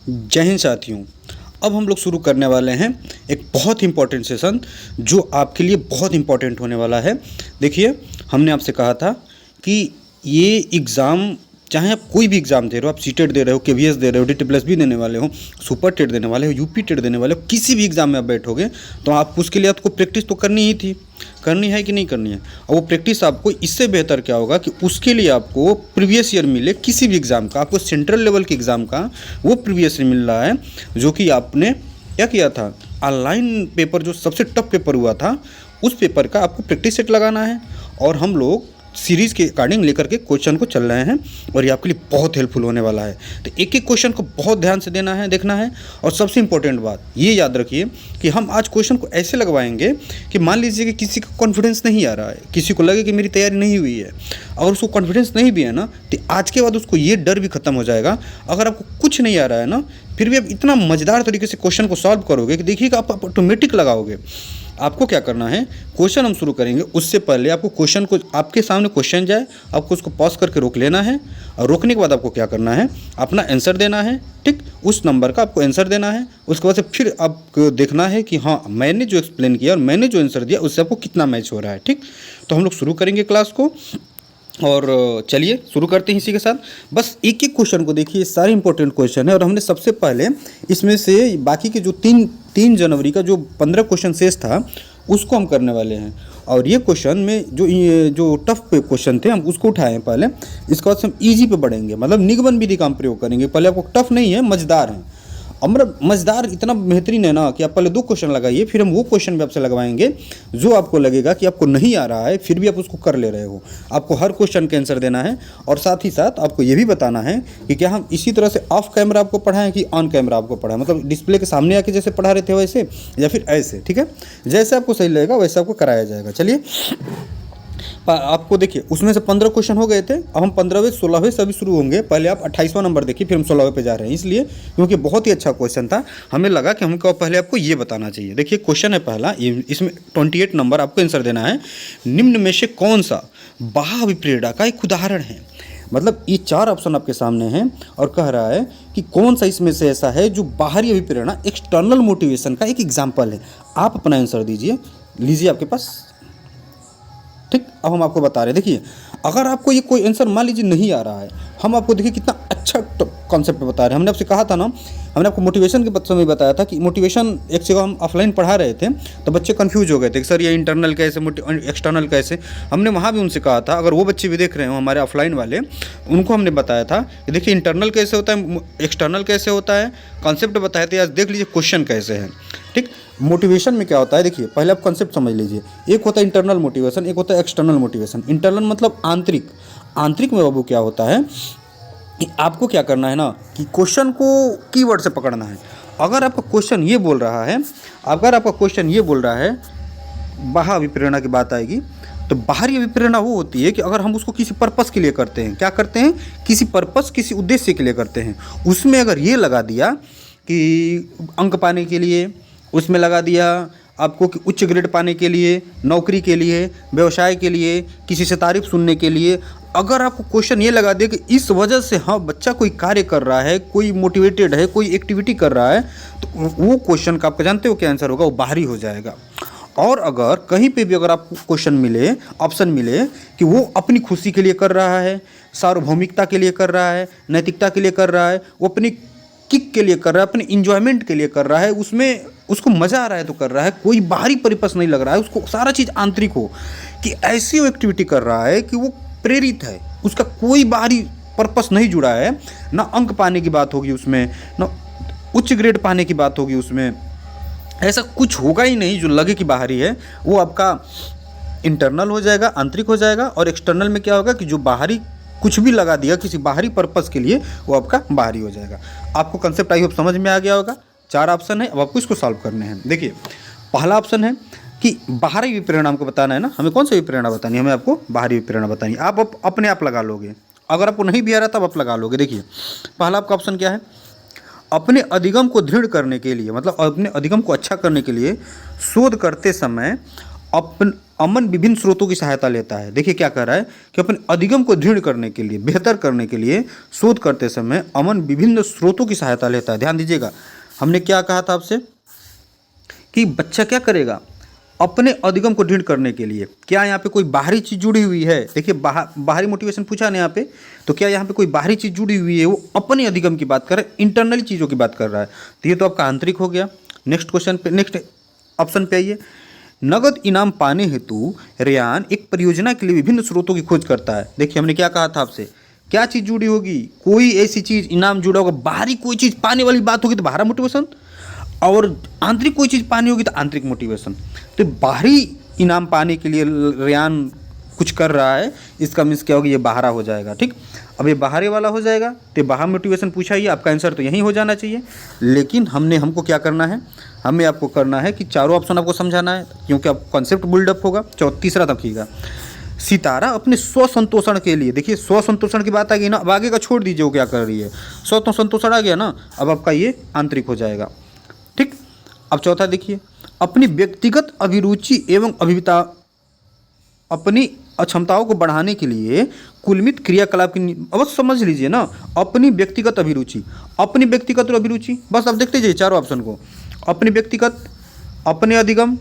जय हिंद साथियों। अब हम लोग शुरू करने वाले हैं एक बहुत इंपॉर्टेंट सेशन जो आपके लिए बहुत इंपॉर्टेंट होने वाला है। देखिए, हमने आपसे कहा था कि ये एग्ज़ाम, चाहे आप कोई भी एग्ज़ाम दे रहे हो, आप सीटेट दे रहे हो, केवीएस दे रहे हो, DT+ भी देने वाले हो, सुपर टेट देने वाले हो, यूपी टेट देने वाले हो, किसी भी एग्ज़ाम में आप बैठोगे तो आप उसके लिए आपको प्रैक्टिस तो करनी ही थी। करनी है कि नहीं करनी है? और वो प्रैक्टिस आपको इससे बेहतर क्या होगा कि उसके लिए आपको प्रीवियस ईयर मिले किसी भी एग्ज़ाम का, आपको सेंट्रल लेवल के एग्ज़ाम का वो प्रीवियस ईयर मिल रहा है जो कि आपने क्या किया था, ऑनलाइन पेपर जो सबसे टफ पेपर हुआ था उस पेपर का आपको प्रैक्टिस सेट लगाना है। और हम लोग सीरीज़ के अकॉर्डिंग लेकर के क्वेश्चन को चल रहे हैं और ये आपके लिए बहुत हेल्पफुल होने वाला है। तो एक एक क्वेश्चन को बहुत ध्यान से देखना है। और सबसे इंपॉर्टेंट बात ये याद रखिए कि हम आज क्वेश्चन को ऐसे लगवाएंगे कि मान लीजिए कि किसी का कॉन्फिडेंस नहीं आ रहा है, किसी को लगे कि मेरी तैयारी नहीं हुई है, अगर उसको कॉन्फिडेंस नहीं भी है ना, तो आज के बाद उसको ये डर भी खत्म हो जाएगा। अगर आपको कुछ नहीं आ रहा है ना, फिर भी आप इतना मज़ेदार तरीके से क्वेश्चन को सॉल्व करोगे कि देखिएगा आप ऑटोमेटिक लगाओगे। आपको क्या करना है, क्वेश्चन हम शुरू करेंगे उससे पहले आपको क्वेश्चन को, आपके सामने क्वेश्चन जाए, आपको उसको पॉज करके रोक लेना है। और रोकने के बाद आपको क्या करना है, अपना आंसर देना है। ठीक, उस नंबर का आपको आंसर देना है। उसके बाद से फिर आपको देखना है कि हाँ, मैंने जो एक्सप्लेन किया और मैंने जो आंसर दिया उससे आपको कितना मैच हो रहा है। ठीक, तो हम लोग शुरू करेंगे क्लास को और चलिए शुरू करते हैं इसी के साथ। बस एक एक क्वेश्चन को देखिए, सारे इंपॉर्टेंट क्वेश्चन है। और हमने सबसे पहले इसमें से बाकी के जो तीन जनवरी का जो 15 क्वेश्चन शेष था उसको हम करने वाले हैं। और ये क्वेश्चन में जो टफ पे क्वेश्चन थे हम उसको उठाए हैं पहले। इसके बाद से हम ईजी पे बढ़ेंगे, मतलब निगमन विधि का हम प्रयोग करेंगे। पहले आपको टफ नहीं है, मज़ेदार है। और मज़ेदार इतना बेहतरीन है ना कि आप पहले 2 क्वेश्चन लगाइए, फिर हम वो क्वेश्चन भी आपसे लगवाएंगे जो आपको लगेगा कि आपको नहीं आ रहा है फिर भी आप उसको कर ले रहे हो। आपको हर क्वेश्चन का आंसर देना है और साथ ही साथ आपको ये भी बताना है कि क्या हम इसी तरह से ऑफ कैमरा आपको पढ़ाएं कि ऑन कैमरा आपको पढ़ाएं, मतलब डिस्प्ले के सामने आके जैसे पढ़ा रहे थे वैसे, या फिर ऐसे। ठीक है, जैसे आपको सही लगेगा वैसे आपको कराया जाएगा। चलिए, आपको देखिए उसमें से 15 क्वेश्चन हो गए थे। अब हम 15वें 16वें सभी शुरू होंगे। पहले आप 28वां नंबर देखिए, फिर हम 16वें पे जा रहे हैं, इसलिए क्योंकि बहुत ही अच्छा क्वेश्चन था। हमें लगा कि हमको पहले आपको ये बताना चाहिए। देखिए क्वेश्चन है पहला, इसमें 28 नंबर आपको आंसर देना है। निम्न में से कौन सा बाह्य का एक उदाहरण है? मतलब ये 4 ऑप्शन आपके सामने हैं और कह रहा है कि कौन सा इसमें से ऐसा है जो बाहरी अभिप्रेरणा, एक्सटर्नल मोटिवेशन का एक एग्जाम्पल है। आप अपना आंसर दीजिए, लीजिए आपके पास। ठीक, अब हम आपको बता रहे हैं। देखिए, अगर आपको ये कोई आंसर मान लीजिए नहीं आ रहा है, हम आपको देखिए कितना अच्छा कॉन्सेप्ट बता रहे हैं। हमने आपसे कहा था ना, हमने आपको मोटिवेशन के समय बताया था कि मोटिवेशन एक जगह हम ऑफलाइन पढ़ा रहे थे तो बच्चे कंफ्यूज हो गए थे कि सर ये इंटरनल कैसे, एक्सटर्नल कैसे। हमने वहाँ भी उनसे कहा था, अगर वो बच्चे भी देख रहे हो हमारे ऑफलाइन वाले, उनको हमने बताया था कि देखिए इंटरनल कैसे होता है, एक्सटर्नल कैसे होता है, कॉन्सेप्ट बताए थे। आज देख लीजिए क्वेश्चन कैसे है। ठीक, मोटिवेशन में क्या होता है, देखिए पहले आप कॉन्सेप्ट समझ लीजिए। एक होता है इंटरनल मोटिवेशन, एक होता है एक्सटर्नल मोटिवेशन। इंटरनल मतलब आंतरिक। आंतरिक में बाबू क्या होता है कि आपको क्या करना है ना कि क्वेश्चन को कीवर्ड से पकड़ना है। अगर आपका क्वेश्चन ये बोल रहा है, बाह्य अभिप्रेरणा की बात आएगी, तो बाहरी अभिप्रेरणा वो होती है कि अगर हम उसको किसी पर्पस के लिए करते हैं, क्या करते हैं, किसी पर्पस, किसी उद्देश्य के लिए करते हैं। उसमें अगर ये लगा दिया कि अंक पाने के लिए, उसमें लगा दिया आपको कि उच्च ग्रेड पाने के लिए, नौकरी के लिए, व्यवसाय के लिए, किसी से तारीफ सुनने के लिए, अगर आपको क्वेश्चन ये लगा दे कि इस वजह से हाँ बच्चा कोई कार्य कर रहा है, कोई मोटिवेटेड है, कोई एक्टिविटी कर रहा है, तो वो क्वेश्चन का आपका जानते हो क्या आंसर होगा, वो बाहरी हो जाएगा। और अगर कहीं पे भी अगर आपको क्वेश्चन मिले, ऑप्शन मिले कि वो अपनी खुशी के लिए कर रहा है, सार्वभौमिकता के लिए कर रहा है, नैतिकता के लिए कर रहा है, वो अपनी किक के लिए कर रहा है, अपने इंजॉयमेंट के लिए कर रहा है, उसमें उसको मज़ा आ रहा है तो कर रहा है, कोई बाहरी परिपथ नहीं लग रहा है, उसको सारा चीज़ आंतरिक हो कि ऐसी वो एक्टिविटी कर रहा है कि वो प्रेरित है, उसका कोई बाहरी पर्पस नहीं जुड़ा है, ना अंक पाने की बात होगी उसमें, ना उच्च ग्रेड पाने की बात होगी उसमें, ऐसा कुछ होगा ही नहीं जो लगे कि बाहरी है, वो आपका इंटरनल हो जाएगा, आंतरिक हो जाएगा। और एक्सटर्नल में क्या होगा कि जो बाहरी कुछ भी लगा दिया किसी बाहरी पर्पस के लिए, वो आपका बाहरी हो जाएगा। आपको कंसेप्ट आई होप समझ में आ गया होगा। 4 ऑप्शन है, अब आपको इसको सॉल्व करने हैं। देखिए पहला ऑप्शन है कि बाहरी विप्रेरणा हमको बताना है ना, हमें कौन सी विप्रेरणा बतानी है, हमें आपको बाहरी विप्रेरणा बतानी है। आप अपने आप लगा लोगे, अगर आपको नहीं भी आ रहा तब आप लगा लोगे। देखिए पहला आपका ऑप्शन क्या है, अपने अधिगम को दृढ़ करने के लिए, मतलब अपने अधिगम को अच्छा करने के लिए शोध करते समय अमन विभिन्न स्रोतों की सहायता लेता है। देखिए क्या कर रहा है कि अपने अधिगम को दृढ़ करने के लिए, बेहतर करने के लिए शोध करते समय अमन विभिन्न स्रोतों की सहायता लेता है। ध्यान दीजिएगा, हमने क्या कहा था आपसे कि बच्चा क्या करेगा, अपने अधिगम को दृढ़ करने के लिए। क्या यहाँ पे कोई बाहरी चीज़ जुड़ी हुई है? देखिए बाहरी मोटिवेशन पूछा ना यहाँ पे, तो क्या यहाँ पे कोई बाहरी चीज़ जुड़ी हुई है? वो अपने अधिगम की बात कर रहा है, इंटरनली चीज़ों की बात कर रहा है। तो ये तो आपका आंतरिक हो गया। नेक्स्ट क्वेश्चन पे, नेक्स्ट ऑप्शन पे आइए। नगद इनाम पाने हेतु रेयान एक परियोजना के लिए विभिन्न स्रोतों की खोज करता है। देखिए हमने क्या कहा था आपसे, क्या चीज़ जुड़ी होगी? कोई ऐसी चीज़ इनाम जुड़ा होगा, बाहरी कोई चीज़ पाने वाली बात होगी तो बाहरी मोटिवेशन, और आंतरिक कोई चीज़ पानी होगी तो आंतरिक मोटिवेशन। तो बाहरी इनाम पाने के लिए रेयान कुछ कर रहा है, इसका मीन्स क्या होगा, ये बाहरा हो जाएगा। ठीक, अब ये बाहरी वाला हो जाएगा तो बाहर मोटिवेशन पूछा ही, आपका आंसर तो यही हो जाना चाहिए। लेकिन हमको क्या करना है, हमें आपको करना है कि चारों ऑप्शन आपको समझाना है, क्योंकि आप कॉन्सेप्ट बिल्डअप होगा। तीसरा रखिएगा, सितारा अपने स्व संतोषण के लिए। देखिए स्व संतोषण की बात आ गई ना, अब आगे का छोड़ दीजिए वो क्या कर रही है, स्व संतोषण आ गया ना, अब आपका ये आंतरिक हो जाएगा। ठीक, अब चौथा देखिए, अपनी व्यक्तिगत अभिरुचि एवं अपनी अक्षमताओं को बढ़ाने के लिए कुलमित क्रियाकलाप की अवश्य समझ लीजिए ना। अपनी व्यक्तिगत अभिरुचि, अपनी व्यक्तिगत अभिरुचि, बस आप देखते जाइए चारों ऑप्शन को। अपनी व्यक्तिगत, अपने अधिगम,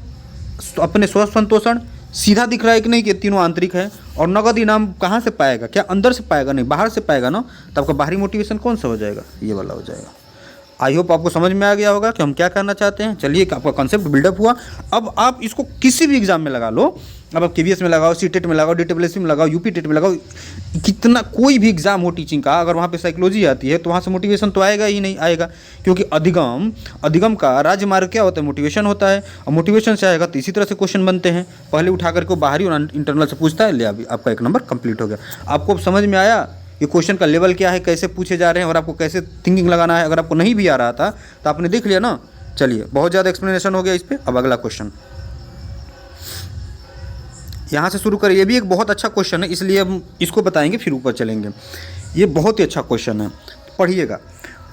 अपने स्व संतोषण, सीधा दिख रहा है कि नहीं कि तीनों आंतरिक है। और नगद इनाम कहाँ से पाएगा, क्या अंदर से पाएगा? नहीं, बाहर से पाएगा ना। तो आपका बाहरी मोटिवेशन कौन सा हो जाएगा, ये वाला हो जाएगा। आई होप आपको समझ में आ गया होगा कि हम क्या करना चाहते हैं। चलिए, आपका कॉन्सेप्ट बिल्डअप हुआ। अब आप इसको किसी भी एग्जाम में लगा लो, अब आप KVS में लगाओ, सीटेट में लगाओ, DSSC में लगाओ, UP टेट में लगाओ, कितना कोई भी एग्जाम हो टीचिंग का, अगर वहाँ पे साइकोलॉजी आती है तो वहाँ से मोटिवेशन तो आएगा ही नहीं आएगा। क्योंकि अधिगम का राजमार्ग क्या होता है, मोटिवेशन होता है। और मोटिवेशन से आएगा तो इसी तरह से क्वेश्चन बनते हैं, पहले उठा करके बाहरी और इंटरनल से पूछता है। ले अभी आपका 1 नंबर कंप्लीट हो गया। आपको अब समझ में आया ये क्वेश्चन का लेवल क्या है, कैसे पूछे जा रहे हैं और आपको कैसे थिंकिंग लगाना है। अगर आपको नहीं भी आ रहा था तो आपने देख लिया ना। चलिए, बहुत ज़्यादा एक्सप्लेनेशन हो गया इस पर। अब अगला क्वेश्चन यहाँ से शुरू करें। ये भी एक बहुत अच्छा क्वेश्चन है, इसलिए हम इसको बताएंगे फिर ऊपर चलेंगे। ये बहुत ही अच्छा क्वेश्चन है, पढ़िएगा।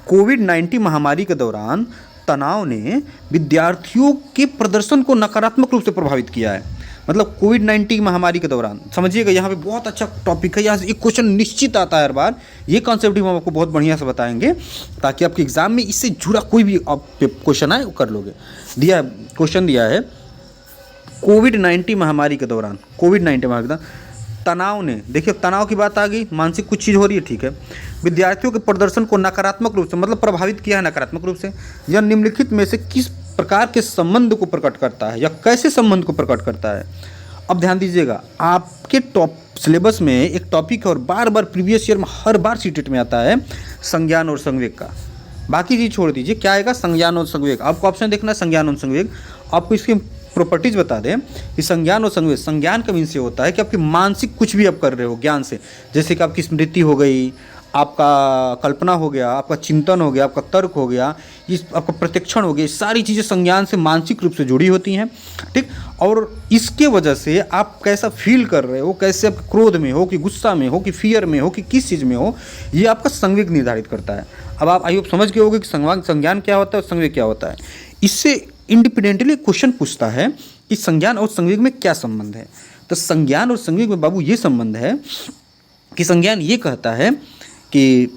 कोविड-19 महामारी के दौरान तनाव ने विद्यार्थियों के प्रदर्शन को नकारात्मक रूप से प्रभावित किया है। मतलब कोविड-19 महामारी के दौरान, समझिएगा यहाँ पे बहुत अच्छा टॉपिक है। यहाँ से एक क्वेश्चन निश्चित आता है हर बार। ये कॉन्सेप्ट हम आपको बहुत बढ़िया से बताएंगे ताकि आपके एग्जाम में इससे जुड़ा कोई भी क्वेश्चन आए वो कर लोगे। दिया क्वेश्चन दिया है, कोविड-19 महामारी के दौरान, तनाव ने, देखिए तनाव की बात आ गई, मानसिक कुछ चीज़ हो रही है, ठीक है, विद्यार्थियों के प्रदर्शन को नकारात्मक रूप से, मतलब प्रभावित किया है नकारात्मक रूप से। यह निम्नलिखित में से किस प्रकार के संबंध को प्रकट करता है या कैसे संबंध को प्रकट करता है? अब ध्यान दीजिएगा, आपके सिलेबस में एक टॉपिक है और बार बार प्रीवियस ईयर में हर बार सीटेट में आता है, संज्ञान और संवेग का। बाकी चीज़ छोड़ दीजिए, क्या आएगा, संज्ञान और संवेग। आपको ऑप्शन देखना है संज्ञान और संवेग। आपको इसकी प्रॉपर्टीज बता दें कि संज्ञान और संवेग, संज्ञान का मीन्स ये होता है कि आपकी मानसिक कुछ भी आप कर रहे हो ज्ञान से, जैसे कि आपकी स्मृति हो गई, आपका कल्पना हो गया, आपका चिंतन हो गया, आपका तर्क हो गया, इस आपका प्रत्यक्षण हो गया, सारी चीज़ें संज्ञान से मानसिक रूप से जुड़ी होती हैं। ठीक, और इसके वजह से आप कैसा फील कर रहे हो, कैसे आप क्रोध में हो कि गुस्सा में हो कि फियर में हो कि किस चीज़ में हो, ये आपका संवेग निर्धारित करता है। अब आप आइए समझ गए होगे कि संज्ञान क्या होता है और संवेग क्या होता है। इससे इंडिपेंडेंटली क्वेश्चन पूछता है कि संज्ञान और संवेग में क्या संबंध है। तो संज्ञान और संवेग में बाबू ये संबंध है कि संज्ञान ये कहता है कि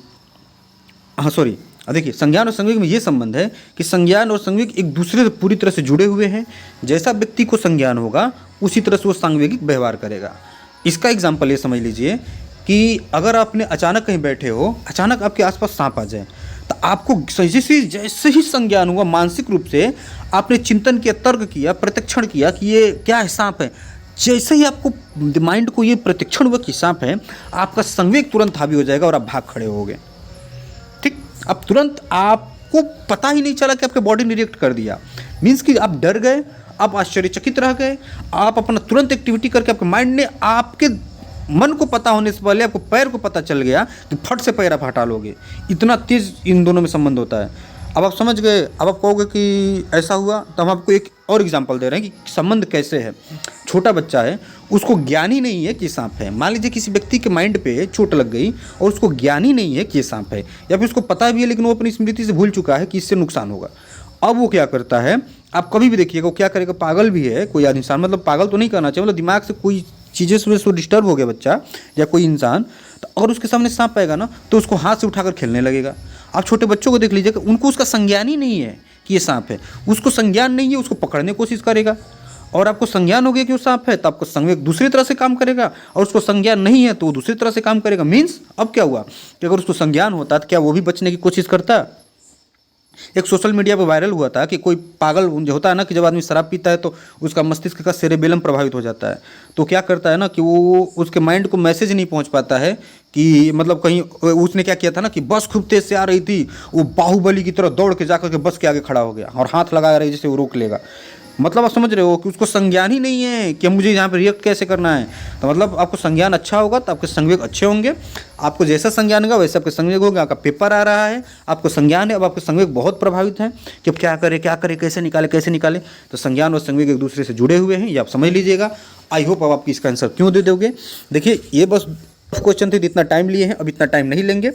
देखिए संज्ञान और संवेग में ये संबंध है कि संज्ञान और संवेग एक दूसरे से पूरी तरह से जुड़े हुए हैं। जैसा व्यक्ति को संज्ञान होगा उसी तरह से वो सांवेगिक व्यवहार करेगा। इसका एग्जाम्पल ये समझ लीजिए कि अगर आपने अचानक कहीं बैठे हो, अचानक आपके आसपास सांप आ जाए, तो आपको जैसे ही संज्ञान हुआ, मानसिक रूप से आपने चिंतन किया, तर्क किया, प्रत्यक्षण किया कि ये क्या है, सांप है, जैसे ही आपको माइंड को ये प्रत्यक्षण हुआ कि सांप है, आपका संवेग तुरंत हावी हो जाएगा और आप भाग खड़े होगे। ठीक, अब तुरंत आपको पता ही नहीं चला कि आपके बॉडी ने रिएक्ट कर दिया, मीन्स कि आप डर गए, आप आश्चर्यचकित रह गए, आप अपना तुरंत एक्टिविटी करके आपके माइंड ने आपके मन को पता होने से पहले आपको पैर को पता चल गया कि फट से पैर आप हटा लोगे। इतना तेज इन दोनों में संबंध होता है। अब आप समझ गए। अब आप कहोगे कि ऐसा हुआ, तो हम आपको एक और एग्जांपल दे रहे हैं कि संबंध कैसे है। छोटा बच्चा है, उसको ज्ञान ही नहीं है कि सांप है। मान लीजिए किसी व्यक्ति के माइंड पे चोट लग गई और उसको ज्ञान ही नहीं है कि ये सांप है, या फिर उसको पता भी है लेकिन वो अपनी स्मृति से भूल चुका है कि इससे नुकसान होगा। अब वो क्या करता है, आप कभी भी देखिएगा वो क्या करेगा, पागल भी है कोई इंसान, मतलब पागल तो नहीं करना चाहिए, मतलब दिमाग से कोई चीज़ें से डिस्टर्ब हो गया बच्चा या कोई इंसान, तो अगर उसके सामने सांप पाएगा ना तो उसको हाथ से उठाकर खेलने लगेगा। आप छोटे बच्चों को देख लीजिएगा, उनको उसका संज्ञान ही नहीं है कि ये सांप है, उसको संज्ञान नहीं है, उसको पकड़ने की कोशिश करेगा। और आपको संज्ञान हो गया कि वो सांप है तो आपको संवेग दूसरी तरह से काम करेगा, और उसको संज्ञान नहीं है तो वो दूसरी तरह से काम करेगा। मीन्स अब क्या हुआ कि अगर उसको संज्ञान होता तो क्या वो भी बचने की कोशिश करता। एक सोशल मीडिया पर वायरल हुआ था कि कोई पागल जो होता है ना, कि जब आदमी शराब पीता है तो उसका मस्तिष्क का सेरेबेलम प्रभावित हो जाता है, तो क्या करता है ना कि वो उसके माइंड को मैसेज नहीं पहुंच पाता है कि मतलब कहीं उसने क्या किया था ना कि बस खूब तेज से आ रही थी, वो बाहुबली की तरह दौड़ के जाकर के बस के आगे खड़ा हो गया और हाथ लगा रही जैसे वो रोक लेगा। मतलब आप समझ रहे हो कि उसको संज्ञान ही नहीं है कि मुझे यहाँ पे रिएक्ट कैसे करना है। तो मतलब आपको संज्ञान अच्छा होगा तो आपके संवेग अच्छे होंगे, आपको जैसा संज्ञान होगा वैसे आपके संवेग होगा। आपका पेपर आ रहा है, आपको संज्ञान है, अब आपके संवेग बहुत प्रभावित हैं कि अब क्या करें कैसे निकाले। तो संज्ञान और संवेग एक दूसरे से जुड़े हुए हैं, ये आप समझ लीजिएगा। आई होप अब आप इसका आंसर क्यों दे दोगे। देखिए ये बस क्वेश्चन थे, इतना टाइम लिए हैं, अब इतना टाइम नहीं लेंगे।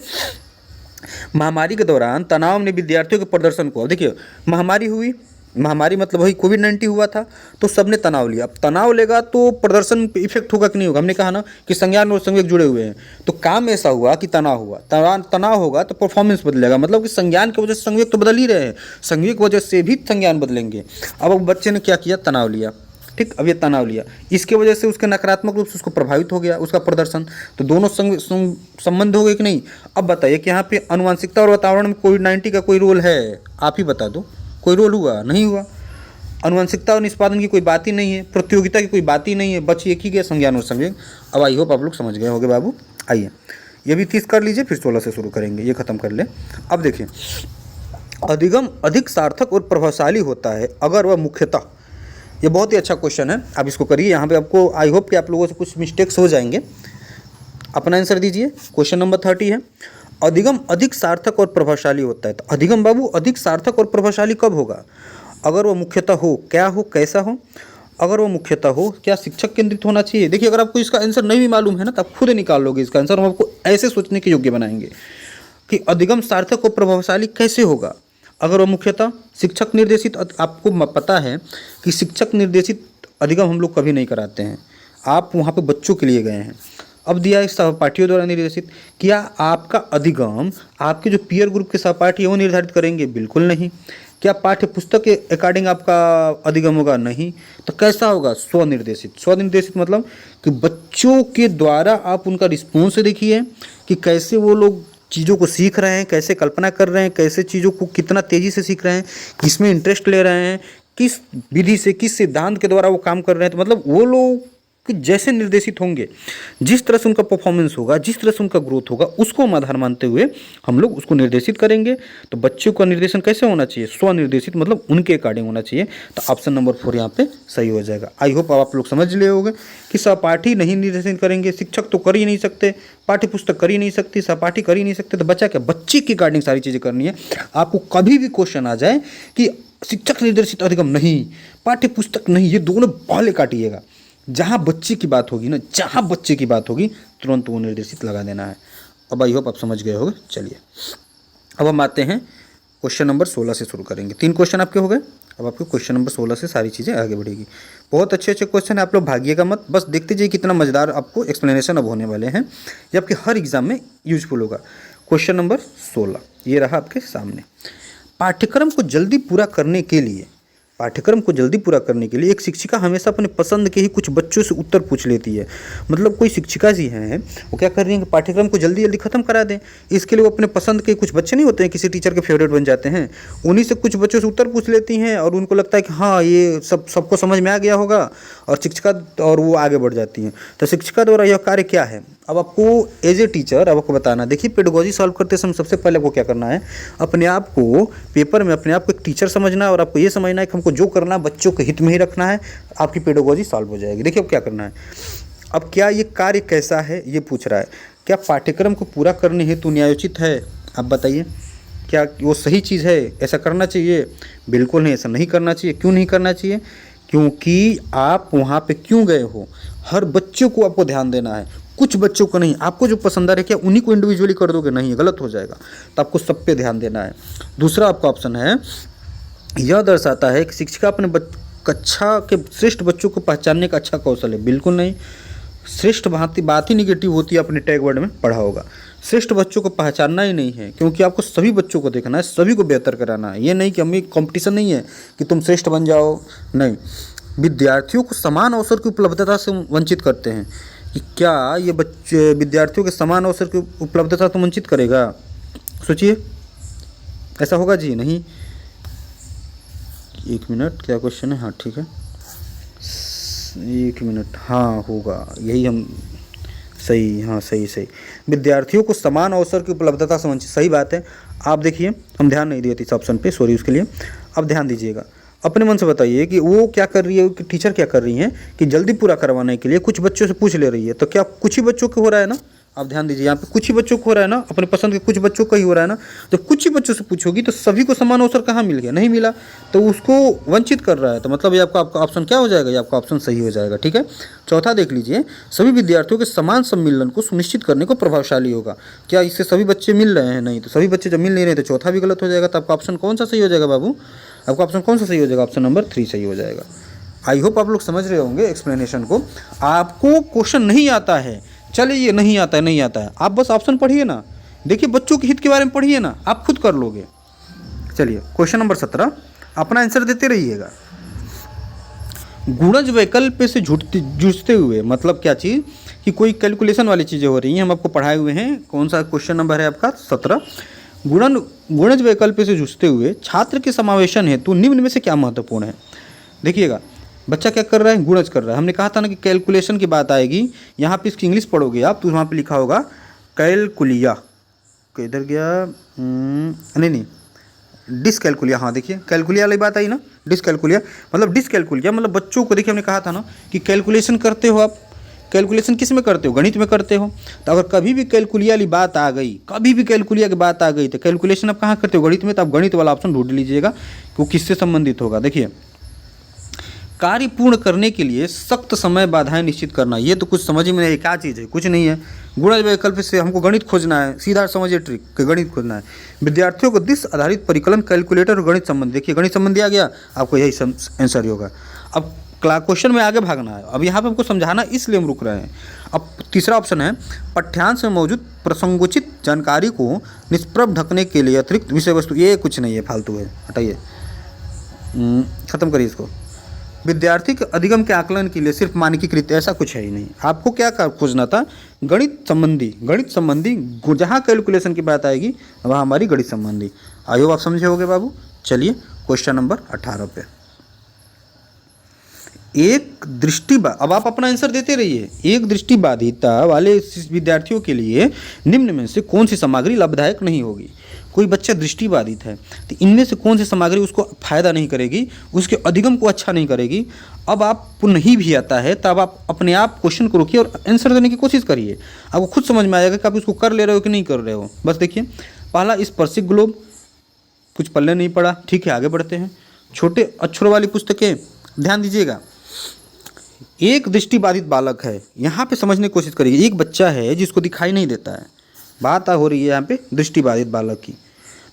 महामारी के दौरान तनाव ने विद्यार्थियों के प्रदर्शन को, देखिए महामारी हुई, महामारी मतलब वही कोविड-19 हुआ था, तो सबने तनाव लिया। अब तनाव लेगा तो प्रदर्शन पे इफेक्ट होगा कि नहीं होगा। हमने कहा ना कि संज्ञान और संवेग जुड़े हुए हैं, तो काम ऐसा हुआ कि तनाव हुआ, तनाव होगा तो परफॉर्मेंस बदलेगा। मतलब कि संज्ञान की वजह से संवेग तो बदल ही रहे हैं, संवेग की वजह से भी संज्ञान बदलेंगे। अब बच्चे ने क्या किया, तनाव लिया, ठीक। अब ये तनाव लिया, इसके वजह से उसके नकारात्मक रूप से उसको प्रभावित हो गया उसका प्रदर्शन, तो दोनों संबंध हो गए कि नहीं। अब बताइए कि यहाँ पे आनुवंशिकता और वातावरण में कोविड-19 का कोई रोल है, आप ही बता दो। कोई रोल हुआ नहीं हुआ। आनुवंशिकता और निष्पादन की कोई बात ही नहीं है, प्रतियोगिता की कोई बात ही नहीं है, बच एक ही गया, संज्ञान और संवेग। अब आई होप आप लोग समझ गए होंगे बाबू। आइए ये भी 30 कर लीजिए, फिर 16 से शुरू करेंगे, ये खत्म कर ले। अब देखिए, अधिगम अधिक सार्थक और प्रभावशाली होता है अगर वह मुख्यतः, ये बहुत ही अच्छा क्वेश्चन है, आप इसको करिए। यहाँ पे आपको आई होप कि आप लोगों से कुछ मिस्टेक्स हो जाएंगे। अपना आंसर दीजिए। क्वेश्चन नंबर 30 है, अधिगम अधिक सार्थक और प्रभावशाली होता है। तो अधिगम बाबू अधिक सार्थक और प्रभावशाली कब होगा, अगर वो मुख्यतः हो, क्या हो, कैसा हो। अगर वो मुख्यतः हो, क्या शिक्षक केंद्रित होना चाहिए। देखिए अगर आपको इसका आंसर नहीं भी मालूम है ना तो आप खुद निकाल लोगे इसका आंसर, हम आपको ऐसे सोचने के योग्य बनाएंगे कि अधिगम सार्थक और प्रभावशाली कैसे होगा। अगर वो मुख्यतः शिक्षक निर्देशित, आपको पता है कि शिक्षक निर्देशित अधिगम हम लोग कभी नहीं कराते हैं, आप वहाँ पे बच्चों के लिए गए हैं। अब दिया है सहपाठियों द्वारा निर्देशित, क्या आपका अधिगम आपके जो पीयर ग्रुप के सहपाठी है वो निर्धारित करेंगे, बिल्कुल नहीं। क्या पाठ्य पुस्तक के अकॉर्डिंग आपका अधिगम होगा, नहीं। तो कैसा होगा, स्वनिर्देशित। स्वनिर्देशित मतलब कि बच्चों के द्वारा आप उनका रिस्पॉन्स देखिए कि कैसे वो लोग चीज़ों को सीख रहे हैं, कैसे कल्पना कर रहे हैं, कैसे चीज़ों को कितना तेज़ी से सीख रहे हैं, किसमें इंटरेस्ट ले रहे हैं, किस विधि से, किस सिद्धांत के द्वारा वो काम कर रहे हैं। तो मतलब वो लोग कि जैसे निर्देशित होंगे, जिस तरह से उनका परफॉर्मेंस होगा, जिस तरह से उनका ग्रोथ होगा, उसको हम आधार मानते हुए हम लोग उसको निर्देशित करेंगे। तो बच्चों का निर्देशन कैसे होना चाहिए, स्वनिर्देशित, मतलब उनके अकॉर्डिंग होना चाहिए। तो ऑप्शन नंबर 4 यहाँ पे सही हो जाएगा। आई होप आप लोग समझ लिए होंगे कि सहपाठी नहीं निर्देशित करेंगे, शिक्षक तो कर ही नहीं सकते, पाठ्य पुस्तक कर ही नहीं सकती, सहपाठी कर ही नहीं सकते, तो बच्चा क्या, बच्चे के अकॉर्डिंग सारी चीज़ें करनी है। आपको कभी भी क्वेश्चन आ जाए कि शिक्षक निर्देशित अधिगम नहीं, पाठ्य पुस्तक नहीं, ये दोनों पहले काटिएगा। जहाँ बच्चे की बात होगी ना, जहाँ बच्चे की बात होगी तुरंत वो निर्देशित लगा देना है। अब आई होप आप समझ गए होंगे। चलिए अब हम आते हैं क्वेश्चन नंबर 16 से शुरू करेंगे। 3 क्वेश्चन आपके हो गए, अब आपके क्वेश्चन नंबर 16 से सारी चीज़ें आगे बढ़ेगी। बहुत अच्छे अच्छे क्वेश्चन है, आप लोग भागिएगा मत, बस देखते जाइए कितना मज़ेदार आपको एक्सप्लेनेशन अब होने वाले हैं, ये आपके हर एग्जाम में यूजफुल होगा। क्वेश्चन नंबर 16 ये रहा आपके सामने। पाठ्यक्रम को जल्दी पूरा करने के लिए, पाठ्यक्रम को जल्दी पूरा करने के लिए एक शिक्षिका हमेशा अपने पसंद के ही कुछ बच्चों से उत्तर पूछ लेती है। मतलब कोई शिक्षिका जी हैं, वो क्या कर रही हैं कि पाठ्यक्रम को जल्दी जल्दी ख़त्म करा दें, इसके लिए वो अपने पसंद के कुछ बच्चे नहीं होते हैं, किसी टीचर के फेवरेट बन जाते हैं, उन्हीं से कुछ बच्चों से उत्तर पूछ लेती हैं और उनको लगता है कि हाँ ये सबको समझ में आ गया होगा, और शिक्षिका और वो आगे बढ़ जाती हैं। तो शिक्षिका द्वारा यह कार्य क्या है, अब आपको एज ए टीचर अब आपको बताना। देखिए पेडागोजी सॉल्व करते समय सबसे पहले आपको क्या करना है, अपने आप को पेपर में अपने आप को एक टीचर समझना है और आपको ये समझना है कि हमको जो करना है बच्चों के हित में ही रखना है, आपकी पेडागोजी सॉल्व हो जाएगी। देखिए अब क्या करना है, अब क्या ये कार्य कैसा है ये पूछ रहा है, क्या पाठ्यक्रम को पूरा करने हेतु न्यायोचित है, आप बताइए क्या वो सही चीज़ है, ऐसा करना चाहिए, बिल्कुल नहीं, ऐसा नहीं करना चाहिए। क्यों नहीं करना चाहिए, क्योंकि आप वहाँ पे क्यों गए हो, हर बच्चों को आपको ध्यान देना है, कुछ बच्चों को नहीं। आपको जो पसंद आ रहा है क्या उन्हीं को इंडिविजुअली कर दोगे, नहीं, गलत हो जाएगा। तो आपको सब पे ध्यान देना है। दूसरा आपका ऑप्शन है यह दर्शाता है कि शिक्षिका अपने कक्षा के श्रेष्ठ बच्चों को पहचानने का अच्छा कौशल है। बिल्कुल नहीं, श्रेष्ठ बात ही निगेटिव होती है, अपने टैग वर्ड में पढ़ा होगा। श्रेष्ठ बच्चों को पहचानना ही नहीं है, क्योंकि आपको सभी बच्चों को देखना है, सभी को बेहतर कराना है। ये नहीं कि हमें कंपटीशन नहीं है कि तुम श्रेष्ठ बन जाओ, नहीं। विद्यार्थियों को समान अवसर की उपलब्धता से वंचित करते हैं कि क्या ये बच्चे विद्यार्थियों के समान अवसर की उपलब्धता से वंचित करेगा? सोचिए, ऐसा होगा जी? नहीं। 1 मिनट, क्या क्वेश्चन है? हाँ ठीक है, 1 मिनट, हाँ होगा, यही हम सही, हाँ सही सही। विद्यार्थियों को समान अवसर की उपलब्धता से वंचित, सही बात है। आप देखिए, हम ध्यान नहीं दिए थे इस ऑप्शन पे, सॉरी उसके लिए। अब ध्यान दीजिएगा, अपने मन से बताइए कि वो क्या कर रही है, कि टीचर क्या कर रही हैं कि जल्दी पूरा करवाने के लिए कुछ बच्चों से पूछ ले रही है। तो क्या कुछ ही बच्चों को हो रहा है ना? आप ध्यान दीजिए, यहाँ पे कुछ ही बच्चों को हो रहा है ना, अपने पसंद के कुछ बच्चों का ही हो रहा है ना। तो कुछ ही बच्चों से पूछोगी तो सभी को समान अवसर कहाँ मिल गया? नहीं मिला, तो उसको वंचित कर रहा है। तो मतलब ये आपका ऑप्शन क्या हो जाएगा? ये आपका ऑप्शन सही हो जाएगा। ठीक है, चौथा देख लीजिए, सभी विद्यार्थियों के समान सम्मिलन को सुनिश्चित करने को प्रभावशाली होगा। क्या इससे सभी बच्चे मिल रहे हैं? नहीं। तो सभी बच्चे जब मिल नहीं रहे तो चौथा भी गलत हो जाएगा। तो आपका ऑप्शन कौन सा सही हो जाएगा बाबू? आपका ऑप्शन कौन सा सही हो जाएगा? ऑप्शन नंबर 3 सही हो जाएगा। आई होप आप लोग समझ रहे होंगे एक्सप्लेनेशन को। आपको क्वेश्चन नहीं आता है, चलिए ये नहीं आता है, नहीं आता है, आप बस ऑप्शन पढ़िए ना, देखिए बच्चों के हित के बारे में पढ़िए ना, आप खुद कर लोगे। चलिए क्वेश्चन नंबर 17, अपना आंसर देते रहिएगा। गुणज वैकल्प से जूझते हुए मतलब क्या चीज़ कि कोई कैलकुलेशन वाली चीज़ें हो रही हैं, हम आपको पढ़ाए हुए हैं। कौन सा क्वेश्चन नंबर है आपका? 17। गुणज वैकल्प से जूझते हुए छात्र के समावेशन हेतु निम्न में से क्या महत्वपूर्ण है? देखिए बच्चा क्या कर रहा है? गुणज कर रहा है। हमने कहा था ना कि कैलकुलेशन की बात आएगी, यहाँ पे इसकी इंग्लिश पढ़ोगे आप तो वहाँ पे लिखा होगा कैलकुलिया। किधर गया? नहीं, डिसकैलकुलिया। हाँ देखिए, कैलकुलिया वाली बात आई ना, डिसकैलकुलिया मतलब बच्चों को, देखिए हमने कहा था ना कि कैलकुलेशन करते हो आप। कैलकुलेशन किस में करते हो? गणित में करते हो। तो अगर कभी भी कैलकुलिया वाली बात आ गई, कभी भी कैलकुलिया की बात आ गई, तो कैलकुलेशन आप कहाँ करते हो? गणित में। तो आप गणित वाला ऑप्शन ढूंढ लीजिएगा कि वो किससे संबंधित होगा। देखिए, कार्य पूर्ण करने के लिए सख्त समय बाधाएं निश्चित करना, ये तो कुछ समझ में नहीं, क्या चीज़ है? कुछ नहीं है। गुणज वैकल्प से हमको गणित खोजना है, सीधा समझिए ट्रिक कि गणित खोजना है। विद्यार्थियों को दिश आधारित परिकलन, कैलकुलेटर और गणित संबंधी, देखिए गणित संबंधी आ गया, आपको यही आंसर ही होगा। अब क्वेश्चन में आगे भागना है, अब यहाँ पे हमको समझाना, इसलिए हम रुक रहे हैं। अब तीसरा ऑप्शन है, पाठ्यांश में मौजूद प्रसंगोचित जानकारी को निष्प्रभ ढकने के लिए अतिरिक्त विषय वस्तु, ये कुछ नहीं है, फालतू है, हटाइए, खत्म करिए इसको। विद्यार्थी के अधिगम के आकलन के लिए सिर्फ मानकीकृत, ऐसा कुछ है ही नहीं। आपको क्या खोजना था? गणित संबंधी जहाँ कैलकुलेशन की बात आएगी वहाँ हमारी गणित संबंधी। आई होप आप समझे होगे बाबू। चलिए क्वेश्चन नंबर 18 पे, अब आप अपना आंसर देते रहिए। एक दृष्टिबाधिता वाले विद्यार्थियों के लिए निम्न में से कौन सी सामग्री लाभदायक नहीं होगी? कोई बच्चा दृष्टिबाधित है तो इनमें से कौन सी सामग्री उसको फायदा नहीं करेगी, उसके अधिगम को अच्छा नहीं करेगी? अब आपको नहीं भी आता है तब आप अपने आप क्वेश्चन को रोकिए और आंसर देने की कोशिश करिए। आपको खुद समझ में आएगा कि आप इसको कर ले रहे हो कि नहीं कर रहे हो। बस देखिए, पहला स्पर्शिक ग्लोब, कुछ पल्ले नहीं पड़ा, ठीक है आगे बढ़ते हैं। छोटे अक्षरों वाली पुस्तकें, ध्यान दीजिएगा। एक दृष्टिबाधित बालक है, यहाँ पे समझने की कोशिश करिए। एक बच्चा है जिसको दिखाई नहीं देता है, बात हो रही है यहाँ पे दृष्टिबाधित बालक की।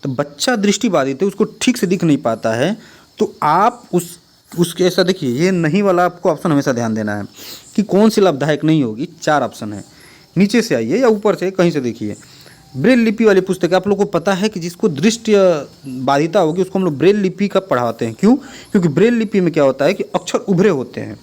तो बच्चा दृष्टिबाधित है, उसको ठीक से दिख नहीं पाता है, तो आप उसके ऐसा देखिए, ये नहीं वाला आपको ऑप्शन हमेशा ध्यान देना है कि कौन सी लाभदायक नहीं होगी। 4 ऑप्शन है, नीचे से आइए या ऊपर से कहीं से देखिए। ब्रेल लिपि वाली पुस्तक, आप लोगों को पता है कि जिसको दृष्टि बाधिता होगी उसको हम लोग ब्रेल लिपि का पढ़ाते हैं। क्यों? क्योंकि ब्रेल लिपि में क्या होता है कि अक्षर उभरे होते हैं,